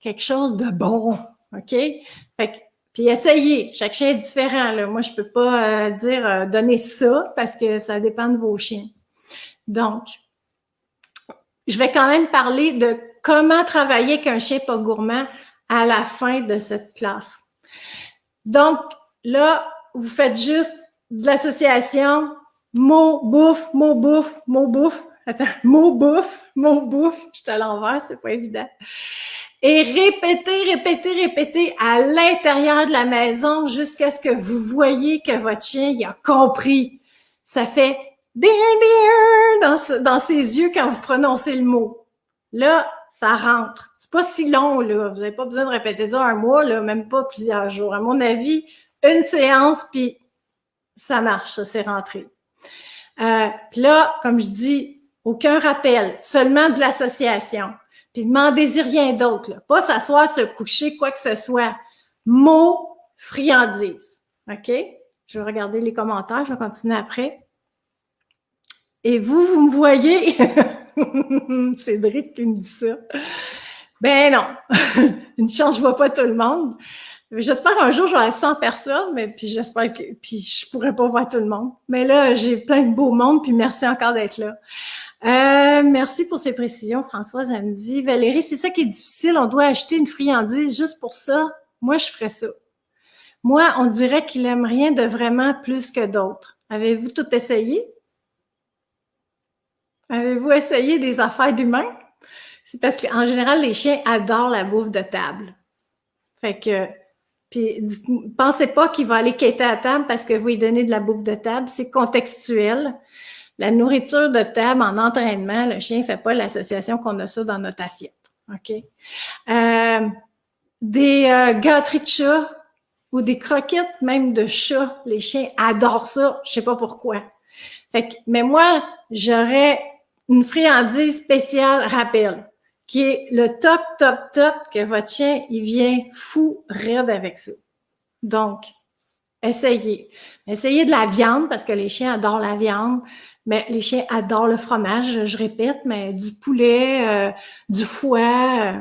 quelque chose de bon, OK? Fait que, puis essayez, chaque chien est différent. Là. Moi, je peux pas dire donnez ça parce que ça dépend de vos chiens. Donc, je vais quand même parler de comment travailler avec un chien pas gourmand à la fin de cette classe. Donc, là, vous faites juste de l'association mot bouffe, mot bouffe, mot bouffe. Attends, mot bouffe, mot bouffe. Je suis à l'envers, c'est pas évident. Et répétez à l'intérieur de la maison jusqu'à ce que vous voyez que votre chien il a compris. Ça fait dans ses yeux quand vous prononcez le mot. Là, ça rentre. C'est pas si long, là. Vous n'avez pas besoin de répéter ça un mois, là, même pas plusieurs jours. À mon avis, une séance, puis ça marche, ça, c'est rentré. Puis là, comme je dis, aucun rappel, seulement de l'association. Puis demandez-y rien d'autre, là. Pas s'asseoir, se coucher, quoi que ce soit. Mot, friandise. OK? Je vais regarder les commentaires, je vais continuer après. Et vous me voyez? Cédric qui me dit ça. Ben non, une chance, je vois pas tout le monde. J'espère un jour, j'aurai 100 personnes, mais puis j'espère que puis je pourrais pas voir tout le monde. Mais là, j'ai plein de beaux mondes, puis merci encore d'être là. Merci pour ces précisions, Françoise. Elle me dit, Valérie, c'est ça qui est difficile, on doit acheter une friandise juste pour ça. Moi, je ferais ça. Moi, on dirait qu'il aime rien de vraiment plus que d'autres. Avez-vous tout essayé? Avez-vous essayé des affaires d'humains? C'est parce qu'en général, les chiens adorent la bouffe de table. Fait que, puis pensez pas qu'il va aller quêter à table parce que vous lui donnez de la bouffe de table. C'est contextuel. La nourriture de table en entraînement, le chien fait pas l'association qu'on a ça dans notre assiette. OK? Des gâteries de chat ou des croquettes même de chat, les chiens adorent ça. Je sais pas pourquoi. Fait que, mais moi, j'aurais une friandise spéciale rappel, qui est le top que votre chien, il vient fou raide avec ça. Donc, essayez. Essayez de la viande, parce que les chiens adorent la viande, mais les chiens adorent le fromage, je répète, mais du poulet, du foie,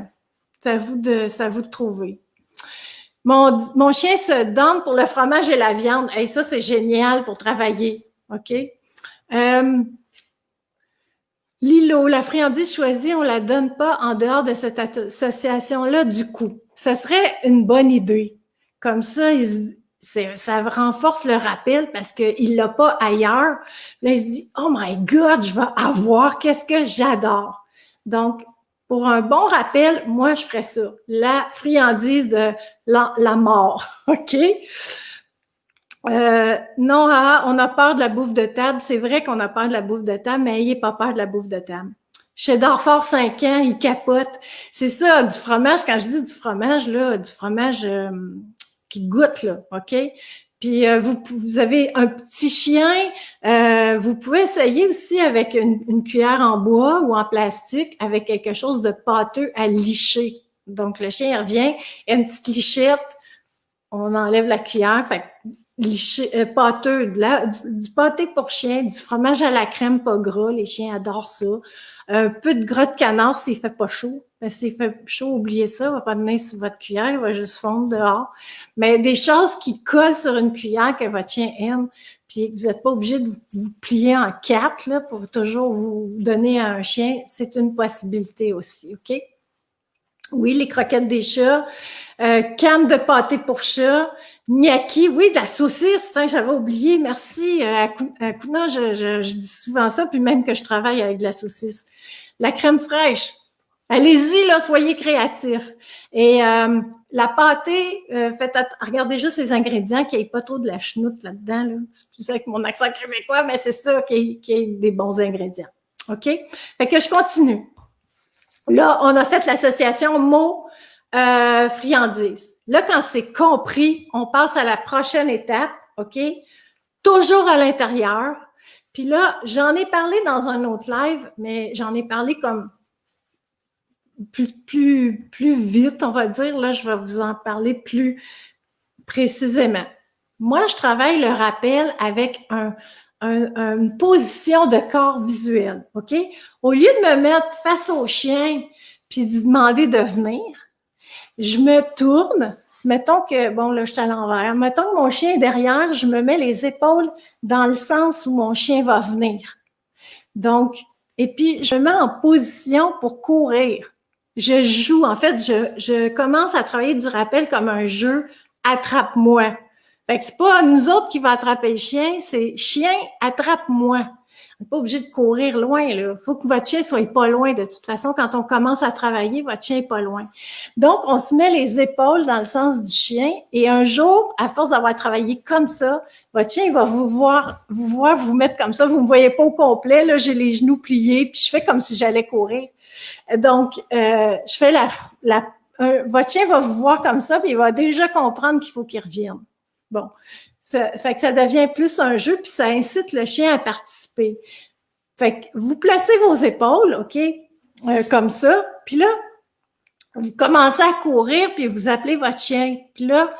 c'est à vous de trouver. Mon chien se donne pour le fromage et la viande. Et ça, c'est génial pour travailler. OK? Lilo, la friandise choisie, on la donne pas en dehors de cette association-là du coup. Ça serait une bonne idée. Comme ça, ça renforce le rappel parce qu'il l'a pas ailleurs. Là, il se dit, oh my God, je vais avoir, qu'est-ce que j'adore. Donc, pour un bon rappel, moi, je ferais ça. La friandise de la mort. OK? Non, on a peur de la bouffe de table. C'est vrai qu'on a peur de la bouffe de table, mais ayez pas peur de la bouffe de table. Chez Darfort, 5 ans, il capote. C'est ça, du fromage. Quand je dis du fromage, là, du fromage qui goûte, là, OK? Puis vous avez un petit chien, vous pouvez essayer aussi avec une cuillère en bois ou en plastique avec quelque chose de pâteux à licher. Donc, le chien il revient, il y a une petite lichette, on enlève la cuillère, fait pâteux, du pâté pour chien, du fromage à la crème pas gras, les chiens adorent ça. Un peu de gras de canard s'il fait pas chaud. Mais s'il fait chaud, oubliez ça, il va pas venir sur votre cuillère, il va juste fondre dehors. Mais des choses qui collent sur une cuillère que votre chien aime, puis vous n'êtes pas obligé de vous plier en quatre là, pour toujours vous donner à un chien, c'est une possibilité aussi, OK? Oui, les croquettes des chats, canne de pâté pour chat, gnocchi, oui, de la saucisse, j'avais oublié, merci. À Kuna, je dis souvent ça, puis même que je travaille avec de la saucisse. La crème fraîche, allez-y, là, soyez créatifs. Et la pâtée, regardez juste les ingrédients, qu'il n'y ait pas trop de la chenoute là-dedans. Là. Excusez avec mon accent québécois, mais c'est ça, qu'il y ait des bons ingrédients. OK? Fait que je continue. Là, on a fait l'association mot friandise. Là, quand c'est compris, on passe à la prochaine étape, OK? Toujours à l'intérieur. Puis là, j'en ai parlé dans un autre live, mais j'en ai parlé comme plus vite, on va dire. Là, je vais vous en parler plus précisément. Moi, je travaille le rappel avec une position de corps visuel, OK? Au lieu de me mettre face au chien puis de demander de venir, je me tourne. Mettons que, bon, là, je suis à l'envers. Mettons que mon chien est derrière, je me mets les épaules dans le sens où mon chien va venir. Donc, et puis, je me mets en position pour courir. Je joue. En fait, je commence à travailler du rappel comme un jeu « attrape-moi ». Fait que c'est pas nous autres qui va attraper le chien, c'est « chien, attrape-moi ». On n'est pas obligé de courir loin, là. Il faut que votre chien soit pas loin. De toute façon, quand on commence à travailler, votre chien est pas loin. Donc, on se met les épaules dans le sens du chien et un jour, à force d'avoir travaillé comme ça, votre chien va vous mettre comme ça. Vous me voyez pas au complet, là, j'ai les genoux pliés puis je fais comme si j'allais courir. Donc, je fais votre chien va vous voir comme ça puis il va déjà comprendre qu'il faut qu'il revienne. Bon. Fait que ça devient plus un jeu, puis ça incite le chien à participer. Fait que vous placez vos épaules, OK, comme ça, puis là, vous commencez à courir, puis vous appelez votre chien. Puis là,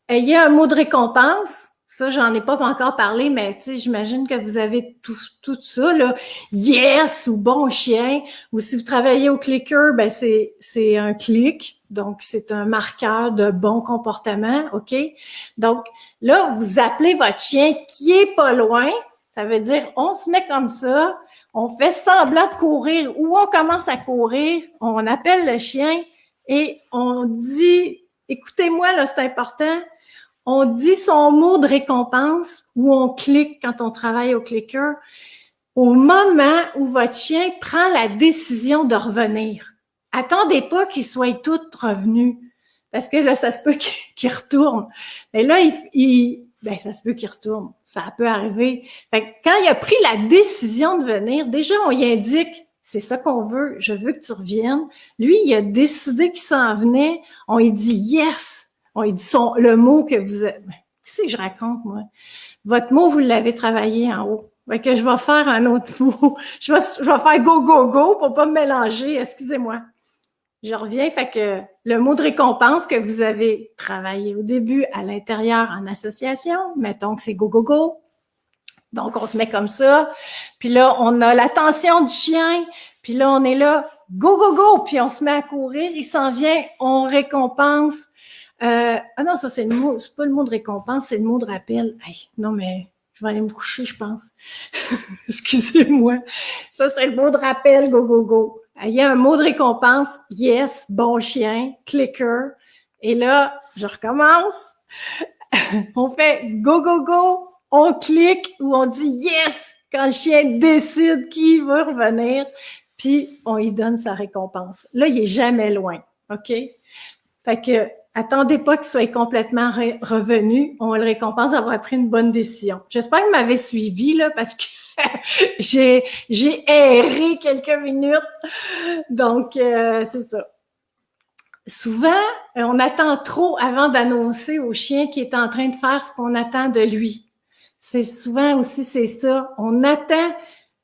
ayez un mot de récompense, Ça, j'en ai pas encore parlé, mais tu sais, j'imagine que vous avez tout ça, là. Yes ou bon chien. Ou si vous travaillez au clicker, ben c'est un clic. Donc, c'est un marqueur de bon comportement, OK? Donc, là, vous appelez votre chien qui est pas loin. Ça veut dire, on se met comme ça, on fait semblant de courir ou on commence à courir, on appelle le chien et on dit, écoutez-moi, là, c'est important, on dit son mot de récompense ou on clique quand on travaille au clicker au moment où votre chien prend la décision de revenir. Attendez pas qu'il soit tout revenu parce que là, ça se peut qu'il retourne. Mais là, ben, ça se peut qu'il retourne. Ça peut arriver. Fait que quand il a pris la décision de venir, déjà, on y indique, c'est ça qu'on veut, je veux que tu reviennes. Lui, il a décidé qu'il s'en venait. On lui dit yes. On lui dit le mot que vous avez. Qu'est-ce que je raconte, moi? Votre mot, vous l'avez travaillé en haut. Fait que je vais faire un autre mot. Je vais faire go, go, go pour pas me mélanger. Excusez-moi. Je reviens. Fait que le mot de récompense que vous avez travaillé au début à l'intérieur en association, mettons que c'est go, go, go. Donc, on se met comme ça. Puis là, on a l'attention du chien. Puis là, on est là, go, go, go. Puis on se met à courir. Il s'en vient. On récompense. Ah non, ça, c'est le mot. C'est pas le mot de récompense, c'est le mot de rappel. Hey, non, mais je vais aller me coucher, je pense. Excusez-moi. Ça, c'est le mot de rappel, go, go, go. Il y a un mot de récompense. Yes, bon chien, clicker. Et là, je recommence. On fait go, go, go. On clique ou on dit yes quand le chien décide qu'il veut revenir. Puis, on lui donne sa récompense. Là, il est jamais loin. OK? Fait que, attendez pas qu'il soit complètement revenu. On le récompense d'avoir pris une bonne décision. J'espère que vous m'avez suivi, là, parce que j'ai erré quelques minutes. Donc, c'est ça. Souvent, on attend trop avant d'annoncer au chien qu'il est en train de faire ce qu'on attend de lui. C'est souvent aussi, c'est ça. On attend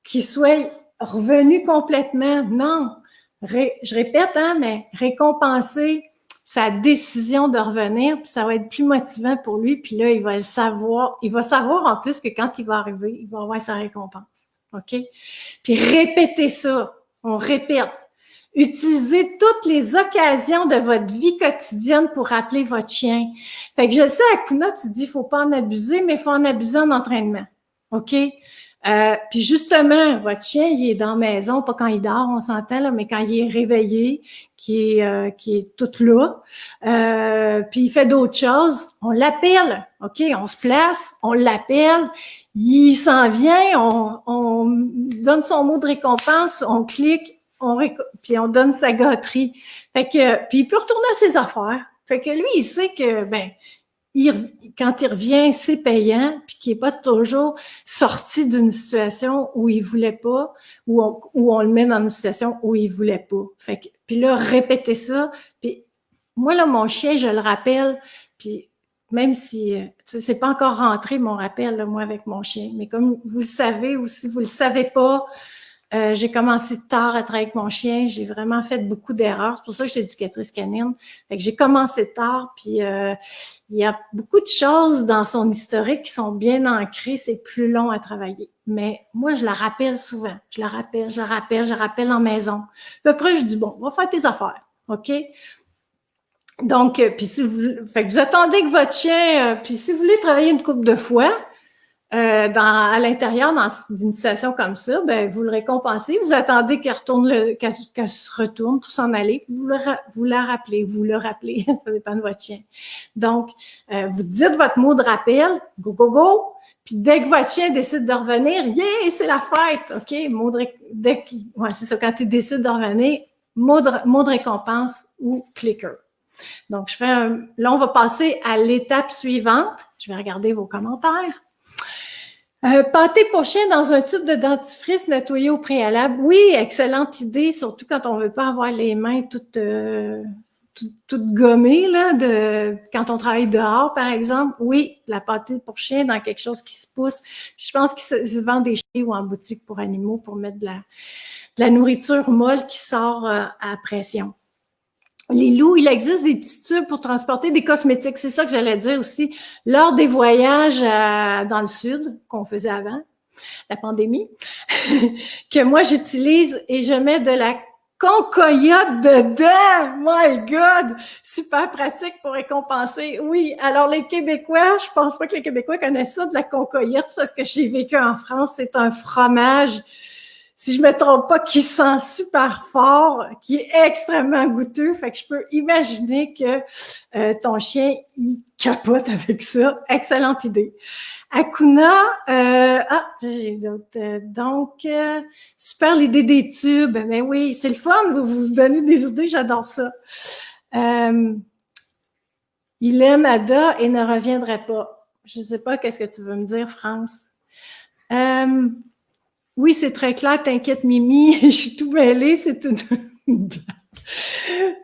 qu'il soit revenu complètement. Non. Je répète, hein, mais récompenser sa décision de revenir, puis ça va être plus motivant pour lui, puis là, il va le savoir. Il va savoir en plus que quand il va arriver, il va avoir sa récompense. OK? Puis répétez ça. On répète. Utilisez toutes les occasions de votre vie quotidienne pour rappeler votre chien. Fait que je sais, Akuna, tu dis, faut pas en abuser, mais il faut en abuser en entraînement. OK? Puis justement, votre chien, il est dans la maison, pas quand il dort, on s'entend, là, mais quand il est réveillé, qui est tout là, puis il fait d'autres choses, on l'appelle, OK? On se place, on l'appelle, il s'en vient, on donne son mot de récompense, on clique, puis on donne sa gâterie. Fait que, puis il peut retourner à ses affaires. Fait que lui, il sait que, quand il revient, c'est payant, puis qu'il n'est pas toujours sorti d'une situation où il voulait pas, où on le met dans une situation où il voulait pas. Fait que, puis là, répétez ça. Puis moi, là, mon chien, je le rappelle, puis même si c'est pas encore rentré mon rappel, là, moi, avec mon chien, mais comme vous le savez ou si vous le savez pas, j'ai commencé tard à travailler avec mon chien. J'ai vraiment fait beaucoup d'erreurs. C'est pour ça que je suis éducatrice canine. Fait que j'ai commencé tard, puis il y a beaucoup de choses dans son historique qui sont bien ancrées. C'est plus long à travailler. Mais moi, je la rappelle souvent. Je la rappelle en maison. Puis après, je dis, bon, va faire tes affaires. OK? Donc, puis si vous attendez que votre chien, puis si vous voulez travailler une couple de fois, à l'intérieur, dans une situation comme ça, ben vous le récompensez, vous attendez qu'elle se retourne pour s'en aller, vous la rappelez, vous le rappelez, ça dépend de votre chien. Donc, vous dites votre mot de rappel, go, go, go, puis dès que votre chien décide de revenir, yeah, c'est la fête, OK? C'est ça, quand il décide de revenir, mot de récompense ou clicker. Donc, là, on va passer à l'étape suivante. Je vais regarder vos commentaires. Pâté pour chien dans un tube de dentifrice nettoyé au préalable. Oui, excellente idée, surtout quand on veut pas avoir les mains toutes gommées, là, quand on travaille dehors, par exemple. Oui, la pâté pour chien dans quelque chose qui se pousse. Je pense qu'il se vend des chiens ou en boutique pour animaux pour mettre de la nourriture molle qui sort à pression. Les loups, il existe des petits tubes pour transporter des cosmétiques. C'est ça que j'allais dire aussi. Lors des voyages dans le sud qu'on faisait avant la pandémie, que moi j'utilise et je mets de la concoyote dedans. My God! Super pratique pour récompenser. Oui, alors les Québécois, je pense pas que les Québécois connaissent ça, de la concoyote, c'est parce que j'ai vécu en France. C'est un fromage, si je me trompe pas, qui sent super fort, qui est extrêmement goûteux. Fait que je peux imaginer que ton chien, il capote avec ça. Excellente idée. Akuna, j'ai d'autres. Super l'idée des tubes. Mais oui, c'est le fun, vous donnez des idées, j'adore ça. Il aime Ada et ne reviendrait pas. Je ne sais pas qu'est-ce que tu veux me dire, France. Oui, c'est très clair, t'inquiète, Mimi, je suis tout mêlée, c'est une blague.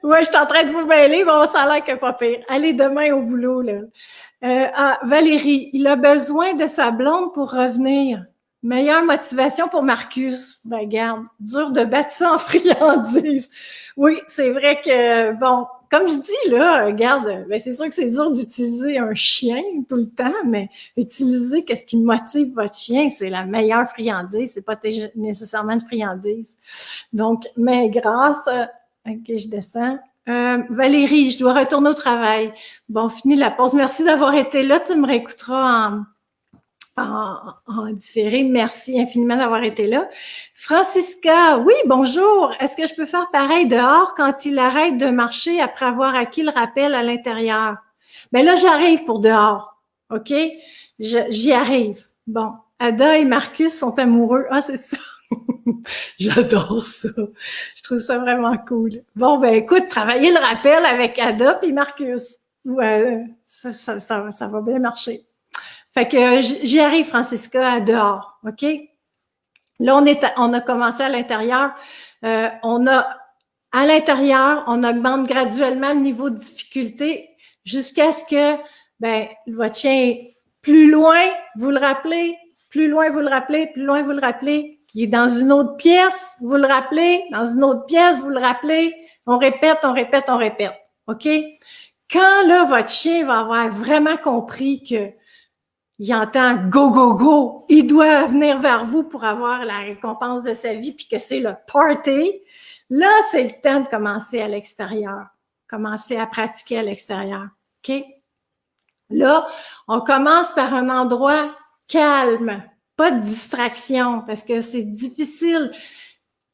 Ouais, je suis en train de vous mêler, bon, ça a l'air que pas pire. Allez, demain au boulot, là. Valérie, il a besoin de sa blonde pour revenir. Meilleure motivation pour Marcus. Ben, garde, dur de battre ça en friandise. Oui, c'est vrai que, bon, comme je dis, là, regarde, ben, c'est sûr que c'est dur d'utiliser un chien tout le temps, mais utiliser qu'est-ce qui motive votre chien, c'est la meilleure friandise. C'est pas nécessairement une friandise. Donc, mais grâce, ok, je descends. Valérie, je dois retourner au travail. Bon, fini la pause. Merci d'avoir été là. Tu me réécouteras en différé. Merci infiniment d'avoir été là. Francisca, oui, bonjour. Est-ce que je peux faire pareil dehors quand il arrête de marcher après avoir acquis le rappel à l'intérieur? Ben là, j'arrive pour dehors. OK? J'y arrive. Bon, Ada et Marcus sont amoureux. Ah, c'est ça. J'adore ça. Je trouve ça vraiment cool. Bon, ben écoute, travailler le rappel avec Ada puis Marcus. Ouais, ça va bien marcher. Fait que j'y arrive, Francisca, à dehors, OK? Là, on a commencé à l'intérieur. À l'intérieur, on augmente graduellement le niveau de difficulté jusqu'à ce que, ben, votre chien, plus loin, vous le rappelez, plus loin, vous le rappelez, plus loin, vous le rappelez. Il est dans une autre pièce, vous le rappelez, dans une autre pièce, vous le rappelez. On répète, on répète, on répète. OK? Quand, là, votre chien va avoir vraiment compris que il entend go, go, go, il doit venir vers vous pour avoir la récompense de sa vie, puis que c'est le party, là, c'est le temps de commencer à l'extérieur. Commencer à pratiquer à l'extérieur. OK? Là, on commence par un endroit calme, pas de distraction, parce que c'est difficile.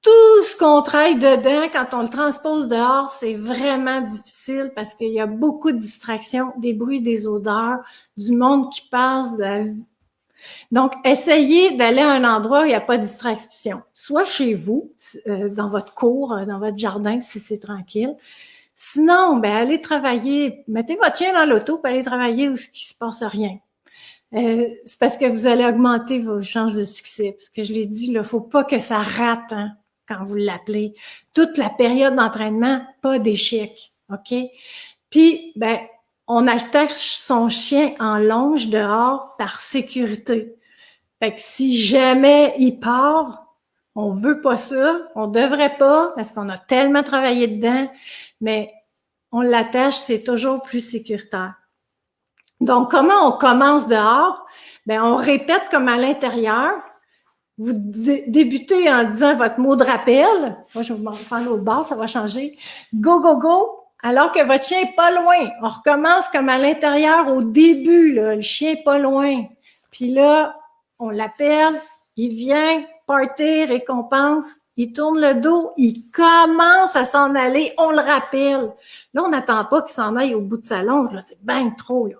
Tout ce qu'on travaille dedans, quand on le transpose dehors, c'est vraiment difficile parce qu'il y a beaucoup de distractions, des bruits, des odeurs, du monde qui passe. Donc, essayez d'aller à un endroit où il n'y a pas de distraction. Soit chez vous, dans votre cour, dans votre jardin, si c'est tranquille. Sinon, ben allez travailler. Mettez votre chien dans l'auto pour aller travailler où il ne se passe rien. C'est parce que vous allez augmenter vos chances de succès. Parce que je l'ai dit, il ne faut pas que ça rate, hein, quand vous l'appelez. Toute la période d'entraînement, pas d'échec, OK? Puis, ben, on attache son chien en longe dehors par sécurité. Fait que si jamais il part, on veut pas ça, on devrait pas, parce qu'on a tellement travaillé dedans, mais on l'attache, c'est toujours plus sécuritaire. Donc, comment on commence dehors? Ben, on répète comme à l'intérieur. Vous débutez en disant votre mot de rappel. Moi, je vais vous faire l'autre bord, ça va changer. Go, go, go. Alors que votre chien est pas loin. On recommence comme à l'intérieur au début, là. Le chien est pas loin. Puis là, on l'appelle, il vient, party, récompense. Il tourne le dos, il commence à s'en aller, on le rappelle. Là, on n'attend pas qu'il s'en aille au bout de sa longe, là, c'est bien trop, là.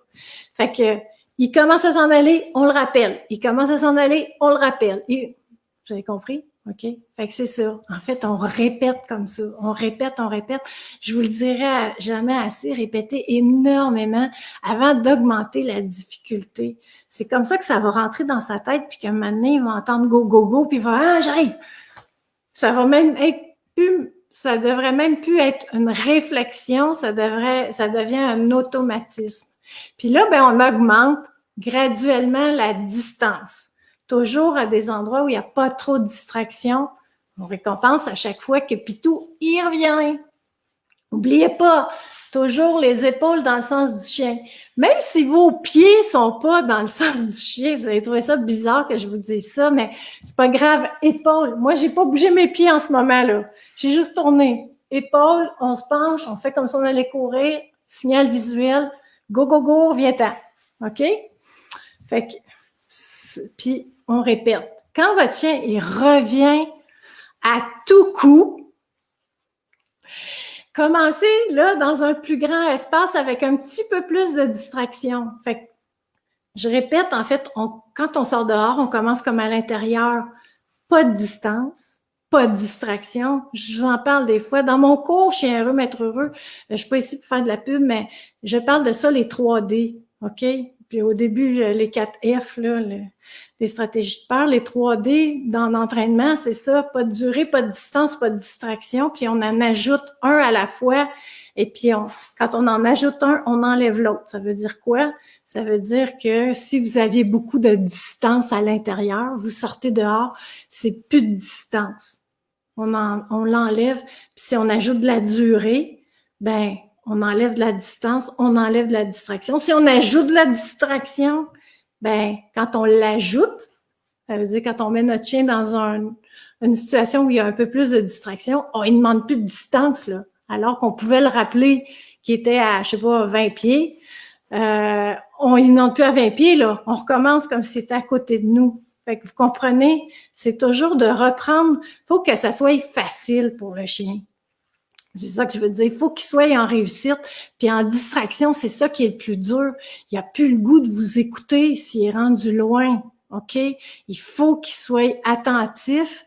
Fait que, il commence à s'en aller, on le rappelle. Il commence à s'en aller, on le rappelle. Vous avez compris? OK? Fait que c'est ça. En fait, on répète comme ça. On répète, on répète. Je vous le dirai jamais assez, répéter énormément avant d'augmenter la difficulté. C'est comme ça que ça va rentrer dans sa tête, puis qu'à un moment donné, il va entendre go, go, go, puis il va, j'arrive. Ça va même être ça devrait même plus être une réflexion, ça devient un automatisme. Puis là, ben, on augmente graduellement la distance. Toujours à des endroits où il n'y a pas trop de distraction. On récompense à chaque fois que Pitou y revient. N'oubliez pas, toujours les épaules dans le sens du chien. Même si vos pieds sont pas dans le sens du chien, vous allez trouver ça bizarre que je vous dise ça, mais c'est pas grave. Épaules. Moi, j'ai pas bougé mes pieds en ce moment-là. J'ai juste tourné. Épaules, on se penche, on fait comme si on allait courir. Signal visuel. Go, go, go, reviens-t'en. OK? Fait que, puis on répète. Quand votre chien, il revient à tout coup, commencez là dans un plus grand espace avec un petit peu plus de distraction. Fait que, je répète, en fait, quand on sort dehors, on commence comme à l'intérieur. Pas de distance, pas de distraction. Je vous en parle des fois. Dans mon cours Chien heureux, maître heureux, je suis pas ici pour faire de la pub, mais je parle de ça, les 3D, OK? Puis au début, les 4F, là, les stratégies de peur, les 3D dans l'entraînement, c'est ça, pas de durée, pas de distance, pas de distraction, puis on en ajoute un à la fois, et puis quand on en ajoute un, on enlève l'autre. Ça veut dire quoi? Ça veut dire que si vous aviez beaucoup de distance à l'intérieur, vous sortez dehors, c'est plus de distance. On l'enlève, puis si on ajoute de la durée, ben on enlève de la distance, on enlève de la distraction. Si on ajoute de la distraction, ben quand on l'ajoute, ça veut dire quand on met notre chien dans une situation où il y a un peu plus de distraction, il ne demande plus de distance, là. Alors qu'on pouvait le rappeler qu'il était à, je sais pas, 20 pieds. Il ne demande plus à 20 pieds, là. On recommence comme si c'était à côté de nous. Fait que vous comprenez, c'est toujours de reprendre. Faut que ça soit facile pour le chien. C'est ça que je veux dire. Il faut qu'il soit en réussite. Puis en distraction, c'est ça qui est le plus dur. Il n'a plus le goût de vous écouter s'il est rendu loin. OK? Il faut qu'il soit attentif.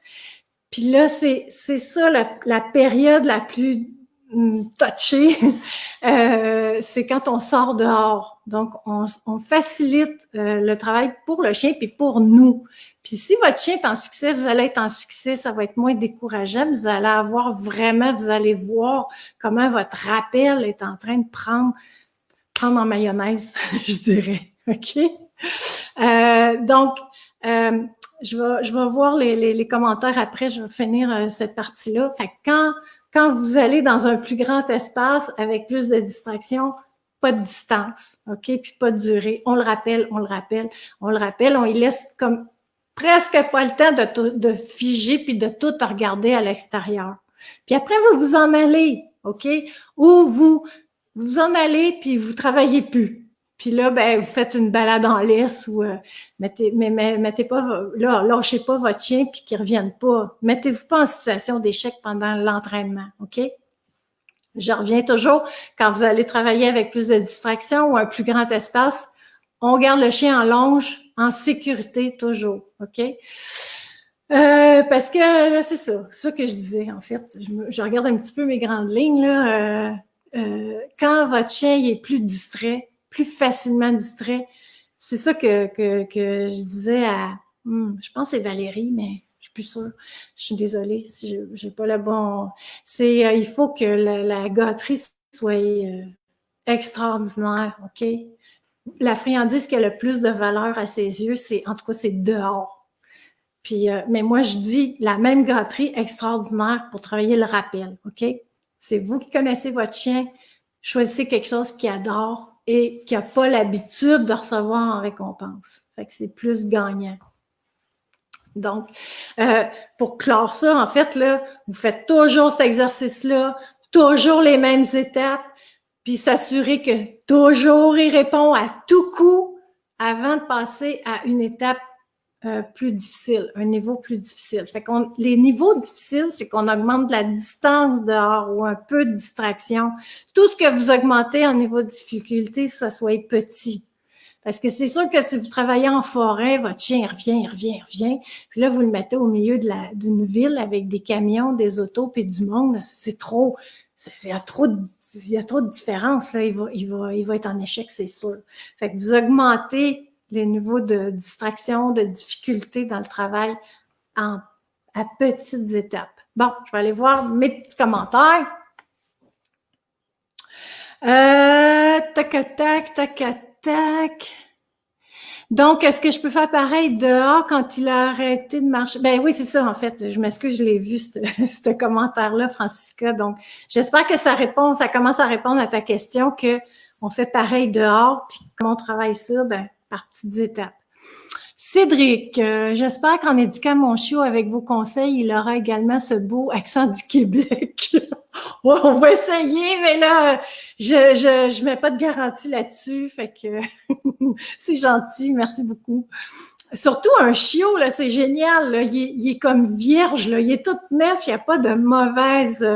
Puis là, c'est ça la période la plus touchée. C'est quand on sort dehors. Donc, on facilite le travail pour le chien puis pour nous. Puis si votre chien est en succès, vous allez être en succès, ça va être moins décourageant. Vous allez avoir vraiment, vous allez voir comment votre rappel est en train de prendre en mayonnaise, je dirais. OK? Donc, je vais voir les commentaires après, je vais finir cette partie-là. Fait que quand vous allez dans un plus grand espace avec plus de distraction, pas de distance, OK? Puis pas de durée. On le rappelle, on y laisse comme presque pas le temps de figer puis de tout regarder à l'extérieur. Puis après, vous vous en allez, OK? Ou vous en allez puis vous travaillez plus. Puis là, ben, vous faites une balade en laisse ou mettez pas, là, lâchez pas votre chien puis qu'il revienne pas. Mettez-vous pas en situation d'échec pendant l'entraînement, OK? Je reviens toujours, quand vous allez travailler avec plus de distractions ou un plus grand espace, on garde le chien en longe, en sécurité toujours, OK? Parce que là, c'est ça que je disais, en fait. Je regarde un petit peu mes grandes lignes, là. Quand votre chien il est plus distrait, plus facilement distrait, c'est ça que je disais à, je pense que c'est Valérie, mais je suis plus sûre. Je suis désolée si j'ai pas le bon. C'est il faut que la gâterie soit extraordinaire, OK? La friandise qui a le plus de valeur à ses yeux, en tout cas, c'est dehors. Puis, mais moi, je dis la même gâterie extraordinaire pour travailler le rappel, OK? C'est vous qui connaissez votre chien, choisissez quelque chose qu'il adore et qui n'a pas l'habitude de recevoir en récompense. Fait que c'est plus gagnant. Donc, pour clore ça, en fait, là, vous faites toujours cet exercice-là, toujours les mêmes étapes, puis s'assurer que toujours il répond à tout coup avant de passer à une étape plus difficile, un niveau plus difficile. Fait qu'on les niveaux difficiles, c'est qu'on augmente de la distance dehors ou un peu de distraction. Tout ce que vous augmentez en niveau de difficulté, que ça soit petit. Parce que c'est sûr que si vous travaillez en forêt, votre chien revient. Puis là, vous le mettez au milieu d'une ville avec des camions, des autos, puis du monde. C'est trop. Il y a trop de différence. Là. Il va être en échec, c'est sûr. Fait que vous augmentez les niveaux de distraction, de difficulté dans le travail à petites étapes. Bon, je vais aller voir mes petits commentaires. Tac. Donc, est-ce que je peux faire pareil dehors quand il a arrêté de marcher? Ben oui, c'est ça, en fait. Je m'excuse, je l'ai vu, ce commentaire-là, Francisca. Donc, j'espère que ça commence à répondre à ta question que on fait pareil dehors, puis comment on travaille ça, ben, par petites étapes. Cédric, j'espère qu'en éduquant mon chiot avec vos conseils, il aura également ce beau accent du Québec. Ouais, on va essayer, mais là, je mets pas de garantie là-dessus, fait que c'est gentil, merci beaucoup. Surtout un chiot, là, c'est génial, là. Il est comme vierge, là. Il est tout neuf, il n'y a pas de mauvaise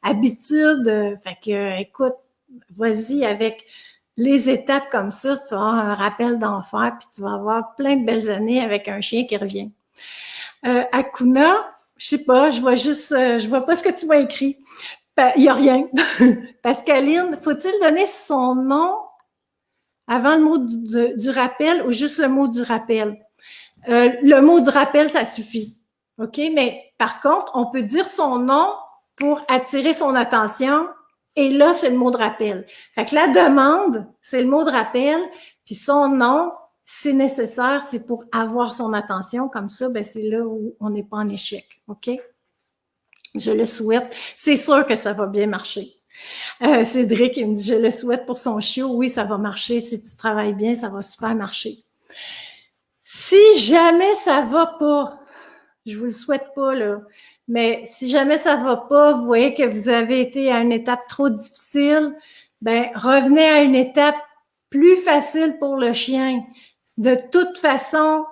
habitude. Fait que, écoute, vas-y avec les étapes comme ça, tu vas avoir un rappel d'enfer, puis tu vas avoir plein de belles années avec un chien qui revient. Akuna, je sais pas, je vois pas ce que tu m'as écrit. Il y a rien. Pascaline, faut-il donner son nom avant le mot du rappel ou juste le mot du rappel? Le mot du rappel, ça suffit. OK? Mais par contre, on peut dire son nom pour attirer son attention. Et là, c'est le mot de rappel. Fait que la demande, c'est le mot de rappel. Puis son nom, c'est nécessaire, c'est pour avoir son attention. Comme ça, ben c'est là où on n'est pas en échec. OK? Je le souhaite. C'est sûr que ça va bien marcher. Cédric, il me dit, je le souhaite pour son chiot. Oui, ça va marcher. Si tu travailles bien, ça va super marcher. Si jamais ça va pas, je vous le souhaite pas, là, mais si jamais ça va pas, vous voyez que vous avez été à une étape trop difficile, ben, revenez à une étape plus facile pour le chien. De toute façon,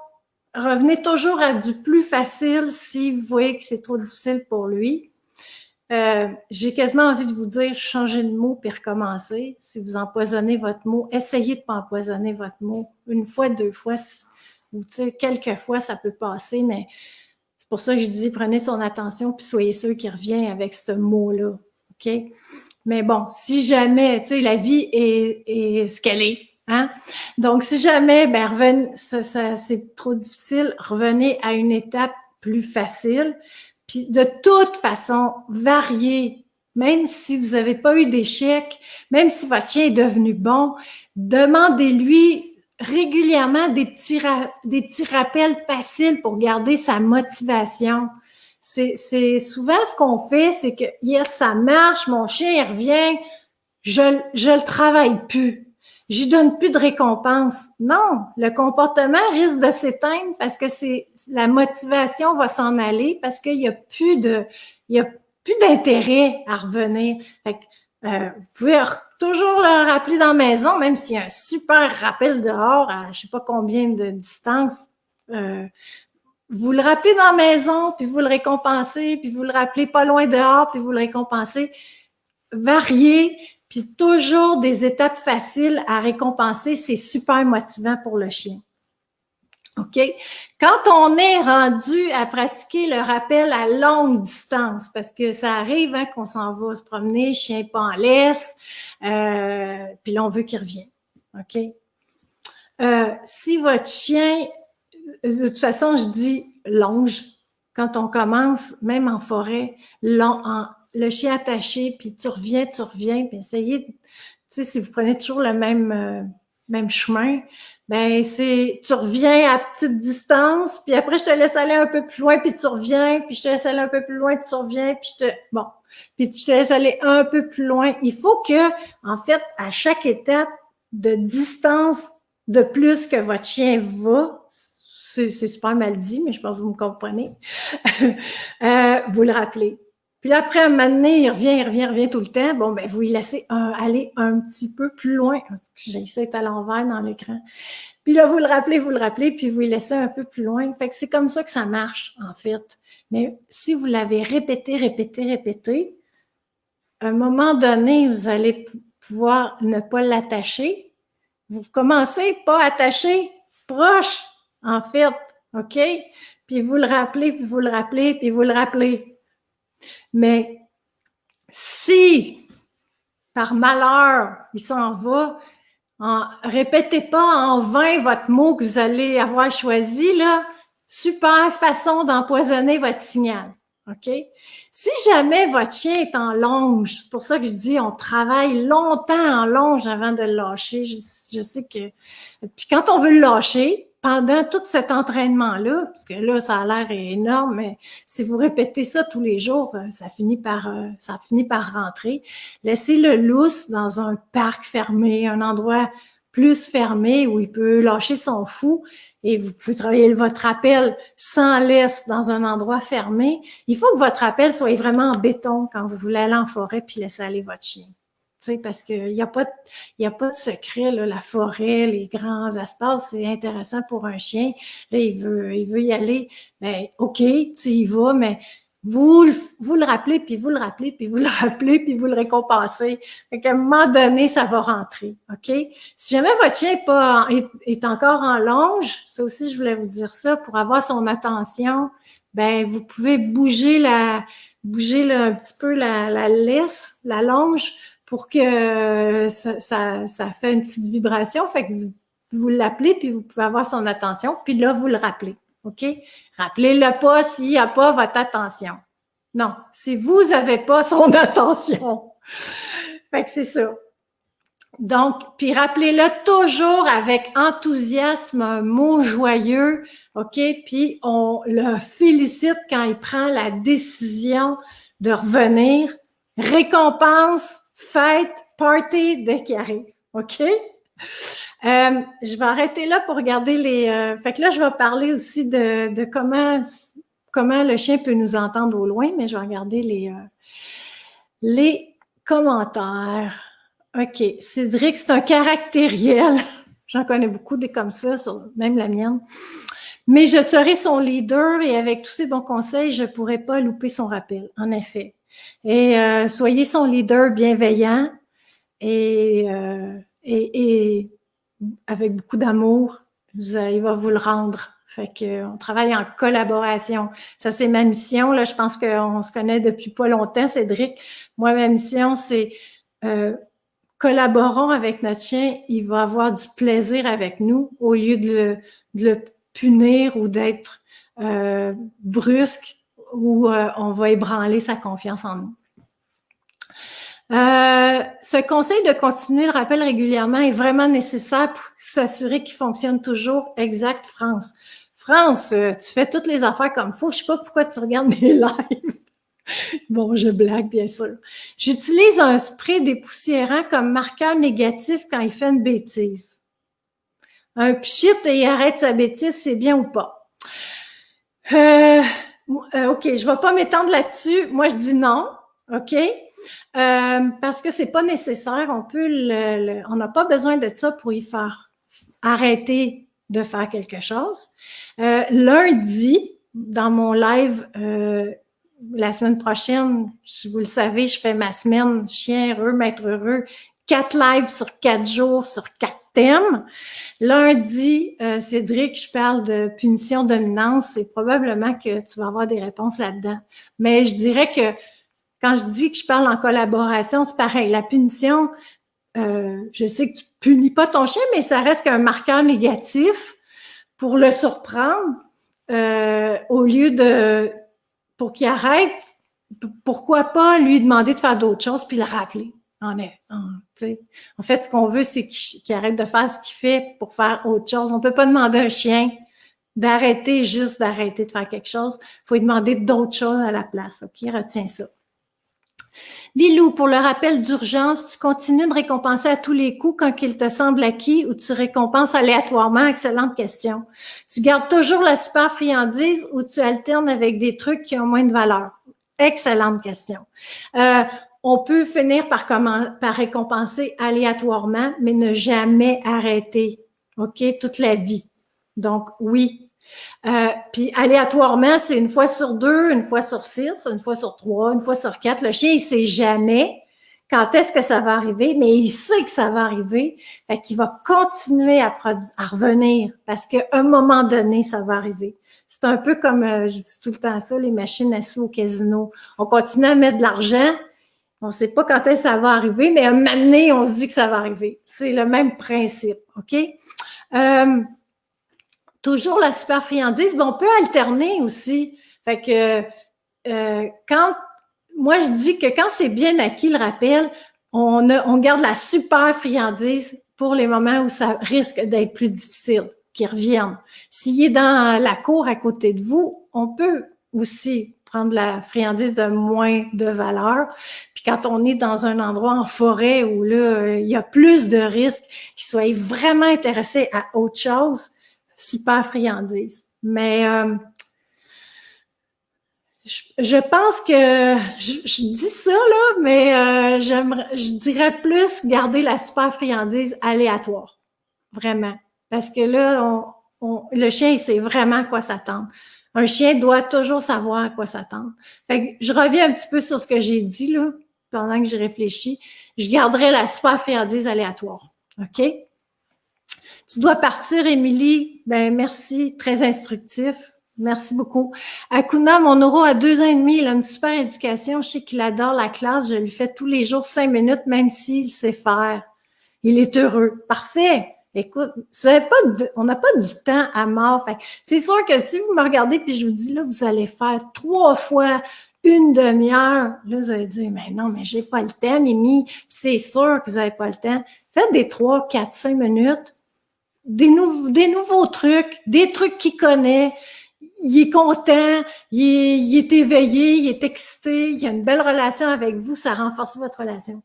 revenez toujours à du plus facile si vous voyez que c'est trop difficile pour lui. J'ai quasiment envie de vous dire, changez de mot puis recommencer. Si vous empoisonnez votre mot, essayez de pas empoisonner votre mot. Une fois, 2 fois, ou tu sais, quelques fois, ça peut passer, mais c'est pour ça que je dis, prenez son attention puis soyez sûr qu'il revient avec ce mot-là, OK? Mais bon, si jamais, tu sais, la vie est ce qu'elle est, hein? Donc, si jamais, ben, c'est trop difficile, revenez à une étape plus facile. Puis, de toute façon, variez. Même si vous n'avez pas eu d'échec, même si votre chien est devenu bon, demandez-lui régulièrement des petits rappels faciles pour garder sa motivation. C'est souvent ce qu'on fait, c'est que yes, ça marche, mon chien il revient, je le travaille plus. J'y donne plus de récompense. Non, le comportement risque de s'éteindre parce que la motivation va s'en aller parce qu'il y a plus d'intérêt à revenir. Fait que, vous pouvez toujours le rappeler dans la maison, même s'il y a un super rappel dehors à je sais pas combien de distance. Vous le rappelez dans la maison, puis vous le récompensez, puis vous le rappelez pas loin dehors, puis vous le récompensez. Variez, puis toujours des étapes faciles à récompenser, c'est super motivant pour le chien. OK? Quand on est rendu à pratiquer le rappel à longue distance, parce que ça arrive hein, qu'on s'en va se promener, chien pas en laisse, puis là, on veut qu'il revienne. OK? Si votre chien, de toute façon, je dis longe. Quand on commence, même en forêt, le chien attaché, puis tu reviens, puis essayez, tu sais, si vous prenez toujours le même chemin, ben tu reviens à petite distance, puis après je te laisse aller un peu plus loin, puis tu reviens, puis je te laisse aller un peu plus loin, puis tu reviens, puis puis tu te laisses aller un peu plus loin. Il faut que, en fait, à chaque étape de distance de plus que votre chien va, c'est super mal dit, mais je pense que vous me comprenez, vous le rappelez. Puis là, après, un moment donné, il revient tout le temps. Bon, ben, vous lui laissez aller un petit peu plus loin. J'essaie d'être à l'envers dans l'écran. Puis là, vous le rappelez, puis vous lui laissez un peu plus loin. Fait que c'est comme ça que ça marche, en fait. Mais si vous l'avez répété, à un moment donné, vous allez pouvoir ne pas l'attacher. Vous commencez pas attaché, proche, en fait. OK? Puis vous le rappelez, puis vous le rappelez, puis vous le rappelez. Mais si, par malheur, il s'en va, répétez pas en vain votre mot que vous allez avoir choisi, là. Super façon d'empoisonner votre signal. OK? Si jamais votre chien est en longe, c'est pour ça que je dis on travaille longtemps en longe avant de le lâcher. Je sais que... Puis quand on veut le lâcher, pendant tout cet entraînement-là, parce que là, ça a l'air énorme, mais si vous répétez ça tous les jours, ça finit par rentrer. Laissez-le lousse dans un parc fermé, un endroit plus fermé où il peut lâcher son fou et vous pouvez travailler votre appel sans laisse dans un endroit fermé. Il faut que votre appel soit vraiment en béton quand vous voulez aller en forêt puis laisser aller votre chien. Tu sais, parce qu'il n'y a pas de secret, là, la forêt, les grands espaces, c'est intéressant pour un chien. Là, il veut y aller. Ben, OK, tu y vas, mais vous le rappelez, puis vous le rappelez, puis vous le rappelez, puis vous le récompensez. Fait qu'à un moment donné, ça va rentrer, OK? Si jamais votre chien est encore en longe, ça aussi, je voulais vous dire ça, pour avoir son attention, ben vous pouvez bouger un petit peu la laisse, la longe, pour que ça fait une petite vibration. Fait que vous l'appelez, puis vous pouvez avoir son attention, puis là, vous le rappelez. OK? Rappelez-le pas s'il n'y a pas votre attention. Non, si vous n'avez pas son attention. Fait que c'est ça. Donc, puis rappelez-le toujours avec enthousiasme, un mot joyeux, OK? Puis on le félicite quand il prend la décision de revenir. Récompense, fête, party dès qu'il arrive, OK? Je vais arrêter là pour regarder les... fait que là, je vais parler aussi de comment le chien peut nous entendre au loin, mais je vais regarder les commentaires. OK. Cédric, c'est un caractériel. J'en connais beaucoup des comme ça, même la mienne. Mais je serai son leader et avec tous ces bons conseils, je ne pourrai pas louper son rappel, en effet. Et soyez son leader bienveillant et avec beaucoup d'amour, il va vous le rendre. Fait que on travaille en collaboration. Ça, c'est ma mission. Là, je pense qu'on se connaît depuis pas longtemps, Cédric. Moi, ma mission, c'est collaborons avec notre chien. Il va avoir du plaisir avec nous au lieu de le punir ou d'être brusque ou on va ébranler sa confiance en nous. Ce conseil de continuer le rappel régulièrement est vraiment nécessaire pour s'assurer qu'il fonctionne toujours. Exact, France. France, tu fais toutes les affaires comme il faut. Je sais pas pourquoi tu regardes mes lives. Bon, je blague, bien sûr. J'utilise un spray dépoussiérant comme marqueur négatif quand il fait une bêtise. Un pchit et il arrête sa bêtise, c'est bien ou pas? OK, je vais pas m'étendre là-dessus. Moi, je dis non. OK? Parce que c'est pas nécessaire. On n'a pas besoin de ça pour y faire arrêter de faire quelque chose. Lundi, dans mon live, la semaine prochaine, si vous le savez, je fais ma semaine chien heureux, maître heureux, 4 lives sur 4 jours sur 4 thèmes. Lundi, Cédric, je parle de punition dominance. C'est probablement que tu vas avoir des réponses là-dedans. Mais je dirais que quand je dis que je parle en collaboration, c'est pareil. La punition, je sais que tu punis pas ton chien, mais ça reste qu'un marqueur négatif pour le surprendre au lieu de... Pour qu'il arrête, pourquoi pas lui demander de faire d'autres choses puis le rappeler. En fait, ce qu'on veut, c'est qu'il arrête de faire ce qu'il fait pour faire autre chose. On peut pas demander à un chien d'arrêter de faire quelque chose. Il faut lui demander d'autres choses à la place. OK, retiens ça. Lilou, pour le rappel d'urgence, tu continues de récompenser à tous les coups quand il te semble acquis ou tu récompenses aléatoirement? Excellente question. Tu gardes toujours la super friandise ou tu alternes avec des trucs qui ont moins de valeur? Excellente question. On peut finir par récompenser aléatoirement, mais ne jamais arrêter, OK, toute la vie. Donc, oui. Puis aléatoirement, c'est une fois sur 2, une fois sur 6, une fois sur 3, une fois sur 4. Le chien, il sait jamais quand est-ce que ça va arriver, mais il sait que ça va arriver. Fait qu'il va continuer à revenir parce qu'à un moment donné, ça va arriver. C'est un peu comme, je dis tout le temps ça, les machines à sous au casino. On continue à mettre de l'argent, on ne sait pas quand est-ce que ça va arriver, mais un moment donné, on se dit que ça va arriver. C'est le même principe, OK? Toujours la super friandise, mais on peut alterner aussi. Fait que moi je dis que quand c'est bien acquis le rappel, on garde la super friandise pour les moments où ça risque d'être plus difficile, qu'ils reviennent. S'il est dans la cour à côté de vous, on peut aussi prendre la friandise de moins de valeur. Puis quand on est dans un endroit en forêt où là, il y a plus de risques qu'ils soient vraiment intéressés à autre chose, super friandise. Mais je pense que je dis ça là, mais je dirais plus garder la super friandise aléatoire, vraiment, parce que là, le chien il sait vraiment à quoi s'attendre. Un chien doit toujours savoir à quoi s'attendre. Fait que je reviens un petit peu sur ce que j'ai dit là pendant que je réfléchis. Je garderai la super friandise aléatoire, ok? Tu dois partir, Émilie. Ben merci, très instructif. Merci beaucoup. Akuna, mon euro a 2 ans et demi, il a une super éducation. Je sais qu'il adore la classe. Je lui fais tous les jours 5 minutes, même s'il sait faire. Il est heureux. Parfait. Écoute, on n'a pas du temps à mort. C'est sûr que si vous me regardez puis je vous dis, là, vous allez faire 3 fois une demi-heure, là, vous allez dire, mais non, mais j'ai pas le temps, Mimi. C'est sûr que vous n'avez pas le temps. Faites des 3, 4, 5 minutes. Des nouveaux trucs, des trucs qu'il connaît. Il est content, il est éveillé, il est excité, il a une belle relation avec vous, ça renforce votre relation.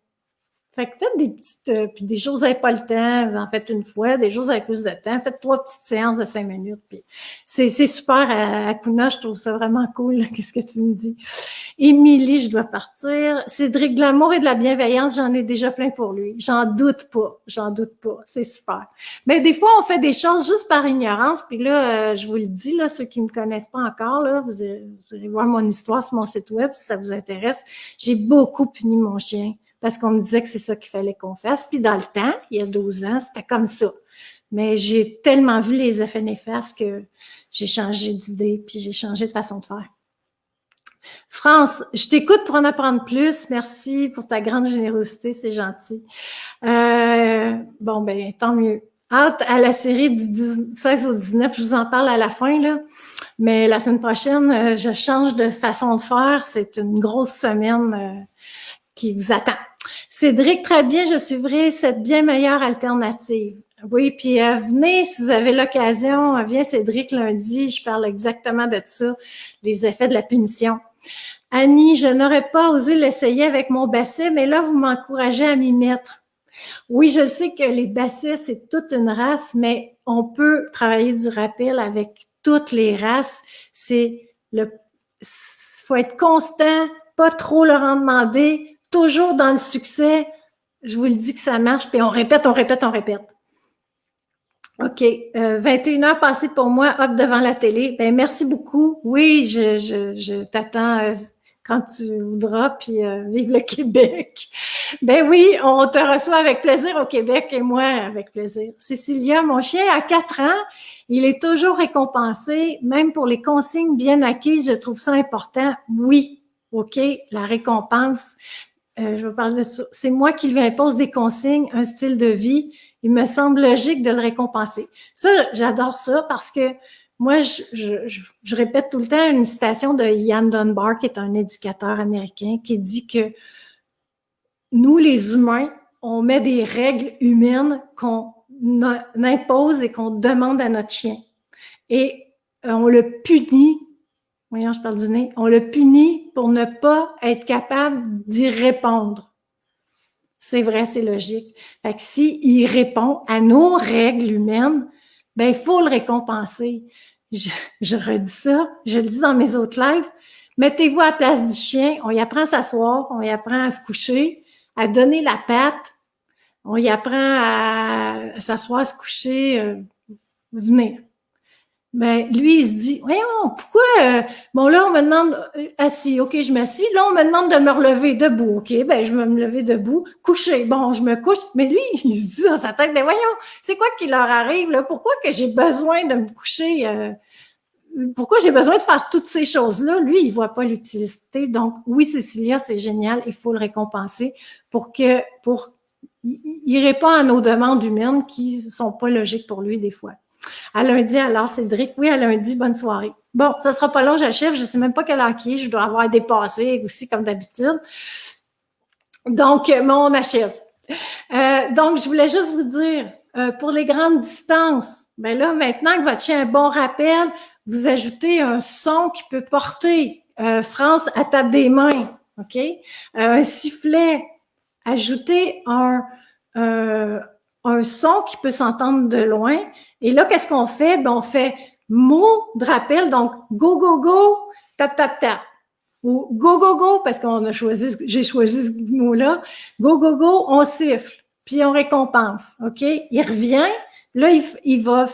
Fait que faites des petites, puis des choses n'avez pas le temps, vous en faites une fois, des choses avec plus de temps, faites 3 petites séances de 5 minutes, puis c'est super à Kuna, je trouve ça vraiment cool, qu'est-ce que tu me dis. Émilie, je dois partir. Cédric, de l'amour et de la bienveillance, j'en ai déjà plein pour lui. J'en doute pas, c'est super. Mais des fois, on fait des choses juste par ignorance, puis là, je vous le dis, là, ceux qui me connaissent pas encore, là, vous allez voir mon histoire sur mon site web si ça vous intéresse. J'ai beaucoup puni mon chien parce qu'on me disait que c'est ça qu'il fallait qu'on fasse. Puis dans le temps, il y a 12 ans, c'était comme ça. Mais j'ai tellement vu les effets néfastes que j'ai changé d'idée, puis j'ai changé de façon de faire. France, je t'écoute pour en apprendre plus. Merci pour ta grande générosité, c'est gentil. Bon, ben tant mieux. Hâte à la série du 16 au 19, je vous en parle à la fin, là. Mais la semaine prochaine, je change de façon de faire. C'est une grosse semaine qui vous attend. Cédric, très bien, je suivrai cette bien meilleure alternative. Oui, puis venez, si vous avez l'occasion, viens Cédric lundi, je parle exactement de ça, les effets de la punition. Annie, je n'aurais pas osé l'essayer avec mon basset, mais là, vous m'encouragez à m'y mettre. Oui, je sais que les bassets, c'est toute une race, mais on peut travailler du rappel avec toutes les races. Faut être constant, pas trop leur en demander, toujours dans le succès. Je vous le dis que ça marche, puis on répète. OK. 21h passées pour moi, hop, devant la télé. Ben merci beaucoup. Oui, je t'attends quand tu voudras, puis vive le Québec. Ben oui, on te reçoit avec plaisir au Québec et moi avec plaisir. Cécilia, mon chien a 4 ans, il est toujours récompensé, même pour les consignes bien acquises, je trouve ça important. Oui, OK, la récompense. Je vais parler de ça. C'est moi qui lui impose des consignes, un style de vie. Il me semble logique de le récompenser. Ça, j'adore ça parce que moi, je répète tout le temps une citation de Ian Dunbar, qui est un éducateur américain, qui dit que nous, les humains, on met des règles humaines qu'on impose et qu'on demande à notre chien. Et on le punit. Voyons, je parle du nez. On le punit pour ne pas être capable d'y répondre. C'est vrai, c'est logique. Fait que s'il répond à nos règles humaines, ben il faut le récompenser. Je redis ça, je le dis dans mes autres lives. Mettez-vous à la place du chien. On y apprend à s'asseoir, on y apprend à se coucher, à donner la patte. On y apprend à s'asseoir, à se coucher, venir. Ben, lui, il se dit, voyons, pourquoi, bon, là, on me demande, assis, OK, je m'assis, là, on me demande de me relever debout, OK, ben, je vais me lever debout, coucher, bon, je me couche, mais lui, il se dit dans sa tête, ben, voyons, c'est quoi qui leur arrive, là, pourquoi que j'ai besoin de me coucher, pourquoi j'ai besoin de faire toutes ces choses-là? Lui, il voit pas l'utilité, donc, oui, Cécilia, c'est génial, il faut le récompenser il répond à nos demandes humaines qui sont pas logiques pour lui, des fois. À lundi, alors, Cédric. Oui, à lundi, bonne soirée. Bon, ça sera pas long, j'achève. Je sais même pas quelle heure qui est. Je dois avoir dépassé aussi, comme d'habitude. Donc, on achève. Donc, je voulais juste vous dire, pour les grandes distances, ben là, maintenant que votre chien a un bon rappel, vous ajoutez un son qui peut porter. France, à tape des mains, OK? Un sifflet. Ajoutez un son qui peut s'entendre de loin. Et là, qu'est-ce qu'on fait? Ben, on fait mot de rappel, donc go, go, go, tap, tap, tap. Ou go, go, go, parce qu'on a choisi, j'ai choisi ce mot-là. Go, go, go, on siffle, puis on récompense. OK? Il revient, là, il va.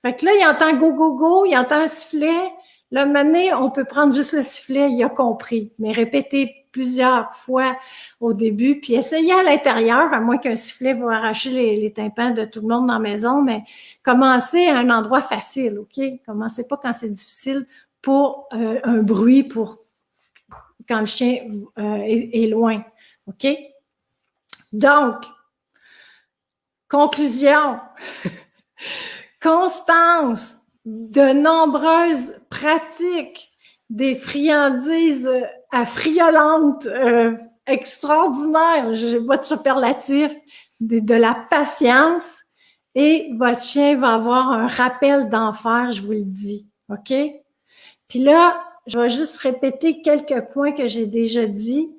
Fait que là, il entend go, go, go, il entend un sifflet. Là, maintenant, on peut prendre juste le sifflet, il a compris. Mais répéter plusieurs fois au début, puis essayer à l'intérieur, à moins qu'un sifflet va arracher les tympans de tout le monde dans la maison, mais commencez à un endroit facile, OK? Commencez pas quand c'est difficile pour un bruit, pour quand le chien est loin, OK? Donc, conclusion, constance, de nombreuses pratiques, des friandises affriolantes, extraordinaires, je n'ai pas de superlatif, de la patience, et votre chien va avoir un rappel d'enfer, je vous le dis, OK? Puis là, je vais juste répéter quelques points que j'ai déjà dit.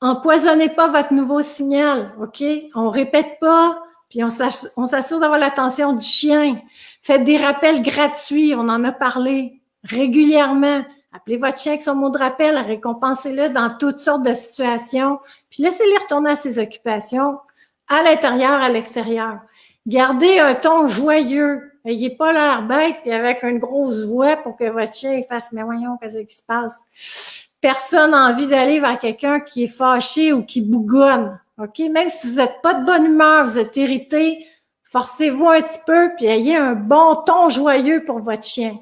Empoisonnez pas votre nouveau signal, OK? On répète pas, puis on s'assure d'avoir l'attention du chien. Faites des rappels gratuits, on en a parlé régulièrement. Appelez votre chien avec son mot de rappel, récompensez-le dans toutes sortes de situations, puis laissez-le retourner à ses occupations, à l'intérieur, à l'extérieur. Gardez un ton joyeux. Ayez pas l'air bête puis avec une grosse voix pour que votre chien fasse « Mais voyons, qu'est-ce qui se passe? » Personne n'a envie d'aller vers quelqu'un qui est fâché ou qui bougonne. OK? Même si vous n'êtes pas de bonne humeur, vous êtes irrité, forcez-vous un petit peu puis ayez un bon ton joyeux pour votre chien.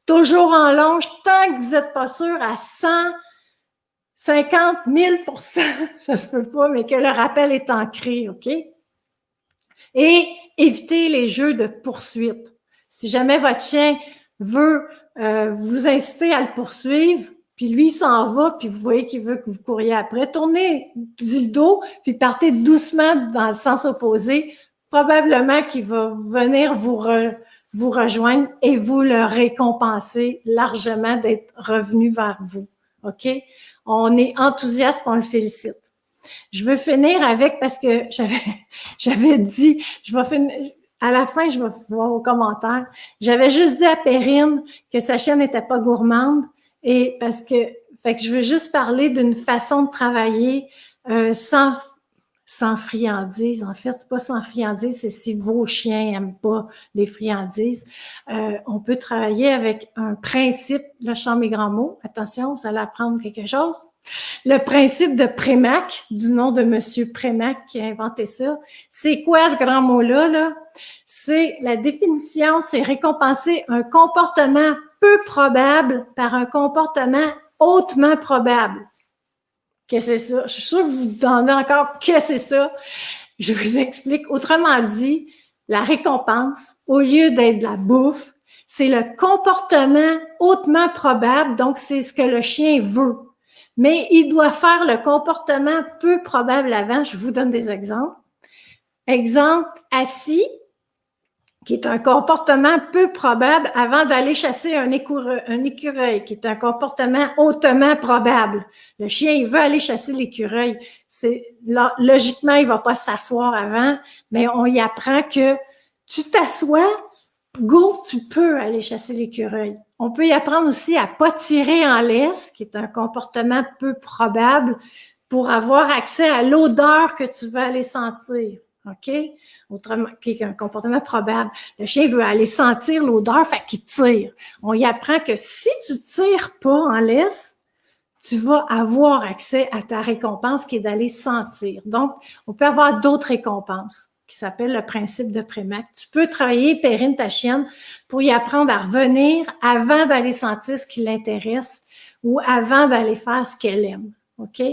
Toujours en longe, tant que vous n'êtes pas sûr à 150 000%, ça se peut pas, mais que le rappel est ancré, OK? Et évitez les jeux de poursuite. Si jamais votre chien veut vous inciter à le poursuivre, puis lui, il s'en va, puis vous voyez qu'il veut que vous couriez après, tournez du dos, puis partez doucement dans le sens opposé. Probablement qu'il va venir vous rejoindre et vous le récompenser largement d'être revenu vers vous. OK? On est enthousiaste, on le félicite. Je veux finir avec, parce que j'avais dit, je vais finir, à la fin, je vais voir vos commentaires. J'avais juste dit à Perrine que sa chienne n'était pas gourmande, et parce que, fait que je veux juste parler d'une façon de travailler sans friandises. En fait, c'est pas sans friandises, c'est si vos chiens aiment pas les friandises. On peut travailler avec un principe, là, je sens mes grands mots. Attention, vous allez apprendre quelque chose. Le principe de Prémac, du nom de Monsieur Prémac qui a inventé ça. C'est quoi ce grand mot-là, là? C'est la définition, c'est récompenser un comportement peu probable par un comportement hautement probable. Qu'est-ce que c'est ça? Je suis sûre que vous vous demandez encore qu'est-ce que c'est ça. Je vous explique. Autrement dit, la récompense, au lieu d'être de la bouffe, c'est le comportement hautement probable, donc c'est ce que le chien veut. Mais il doit faire le comportement peu probable avant. Je vous donne des exemples. Exemple, assis, qui est un comportement peu probable avant d'aller chasser un écureuil, qui est un comportement hautement probable. Le chien, il veut aller chasser l'écureuil. Logiquement, il va pas s'asseoir avant, mais on y apprend que tu t'assois, go, tu peux aller chasser l'écureuil. On peut y apprendre aussi à pas tirer en laisse, qui est un comportement peu probable, pour avoir accès à l'odeur que tu veux aller sentir. OK? Autrement, qui est un comportement probable. Le chien veut aller sentir l'odeur, fait qu'il tire. On y apprend que si tu tires pas en laisse, tu vas avoir accès à ta récompense qui est d'aller sentir. Donc, on peut avoir d'autres récompenses qui s'appelle le principe de Prémac. Tu peux travailler, Perrine, ta chienne, pour y apprendre à revenir avant d'aller sentir ce qui l'intéresse ou avant d'aller faire ce qu'elle aime. OK?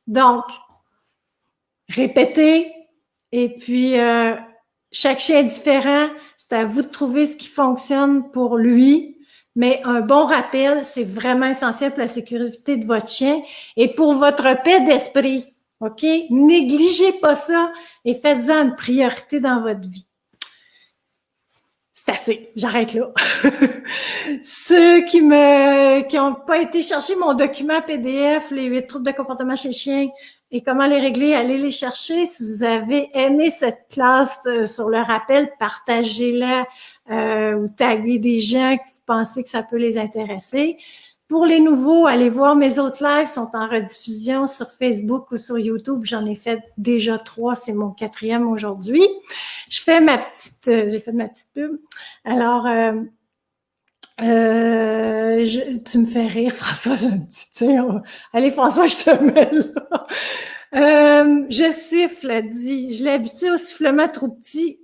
Donc, répétez, et puis chaque chien est différent. C'est à vous de trouver ce qui fonctionne pour lui. Mais un bon rappel, c'est vraiment essentiel pour la sécurité de votre chien et pour votre paix d'esprit. OK? Négligez pas ça et faites-en une priorité dans votre vie. C'est assez. J'arrête là. Ceux qui ont pas été chercher mon document PDF, les 8 troubles de comportement chez le chien et comment les régler, allez les chercher. Si vous avez aimé cette classe sur le rappel, partagez-la ou taguez des gens que vous pensez que ça peut les intéresser. Pour les nouveaux, allez voir mes autres lives, sont en rediffusion sur Facebook ou sur YouTube. J'en ai fait déjà 3, c'est mon 4e aujourd'hui. J'ai fait ma petite pub. Alors, tu me fais rire, Françoise. Allez, François, je te mets là. Je siffle, dit. Je l'ai habitué au sifflement tout petit,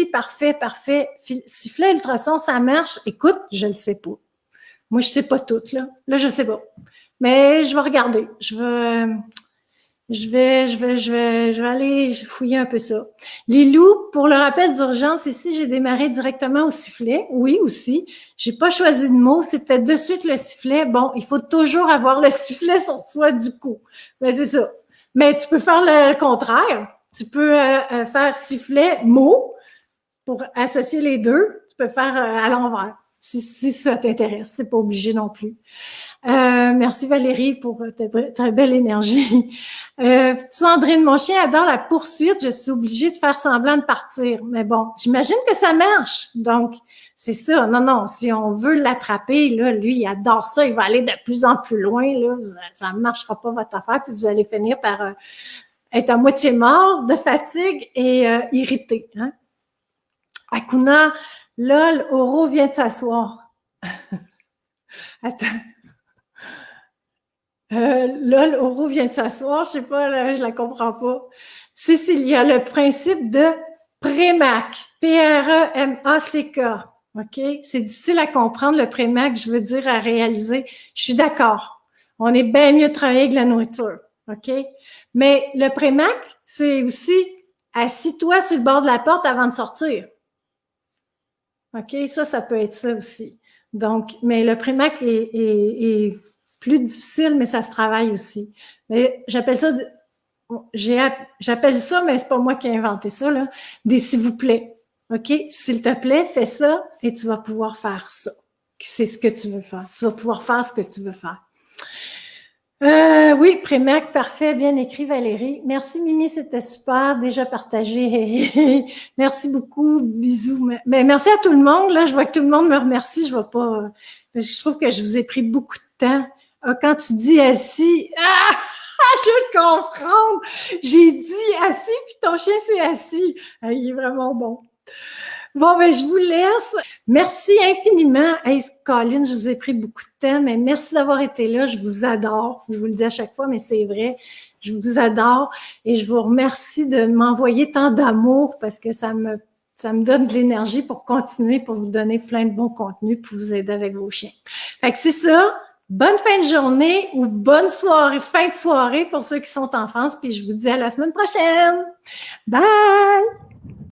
parfait. Siffler ultrason, ça marche. Écoute, je le sais pas. Moi, je sais pas tout, là. Là, je sais pas. Mais je vais regarder. Je vais aller fouiller un peu ça. Lilou, pour le rappel d'urgence, ici, j'ai démarré directement au sifflet. Oui, aussi. J'ai pas choisi de mots. C'était de suite le sifflet. Bon, il faut toujours avoir le sifflet sur soi du coup. Mais c'est ça. Mais tu peux faire le contraire. Tu peux faire sifflet, mot, pour associer les deux. Tu peux faire à l'envers. Si ça t'intéresse, c'est pas obligé non plus. Merci Valérie pour ta belle énergie. Sandrine, mon chien adore la poursuite, je suis obligée de faire semblant de partir. Mais bon, j'imagine que ça marche. Donc, c'est ça. Non, si on veut l'attraper, là, lui, il adore ça, il va aller de plus en plus loin, là. Ça ne marchera pas votre affaire, puis vous allez finir par être à moitié mort de fatigue et irrité. Hein? Akuna, lol, Oro vient de s'asseoir. Attends. Lol, Oro vient de s'asseoir. Je sais pas, là, je la comprends pas. Cécilia, le principe de Premac. P-R-E-M-A-C-K. OK? C'est difficile à comprendre, le Premac, je veux dire à réaliser. Je suis d'accord. On est bien mieux de travailler avec la nourriture. OK? Mais le Premac, c'est aussi assis-toi sur le bord de la porte avant de sortir. OK? Ça peut être ça aussi. Donc, mais le Premac est plus difficile, mais ça se travaille aussi. Mais j'appelle ça, mais c'est pas moi qui ai inventé ça, là, des s'il vous plaît. OK? S'il te plaît, fais ça et tu vas pouvoir faire ça. C'est ce que tu veux faire. Tu vas pouvoir faire ce que tu veux faire. Oui, Prémac, parfait, bien écrit Valérie. Merci Mimi, c'était super, déjà partagé. Merci beaucoup, bisous. Mais merci à tout le monde, là, je vois que tout le monde me remercie, je vois pas, je trouve que je vous ai pris beaucoup de temps. Quand tu dis assis, je veux le comprendre. J'ai dit assis, puis ton chien s'est assis. Il est vraiment bon. Bon, ben, je vous laisse. Merci infiniment. Hey, Colin, je vous ai pris beaucoup de temps, mais merci d'avoir été là. Je vous adore. Je vous le dis à chaque fois, mais c'est vrai. Je vous adore et je vous remercie de m'envoyer tant d'amour parce que ça me donne de l'énergie pour continuer, pour vous donner plein de bons contenus, pour vous aider avec vos chiens. Fait que c'est ça. Bonne fin de journée ou bonne soirée, fin de soirée pour ceux qui sont en France. Puis je vous dis à la semaine prochaine. Bye!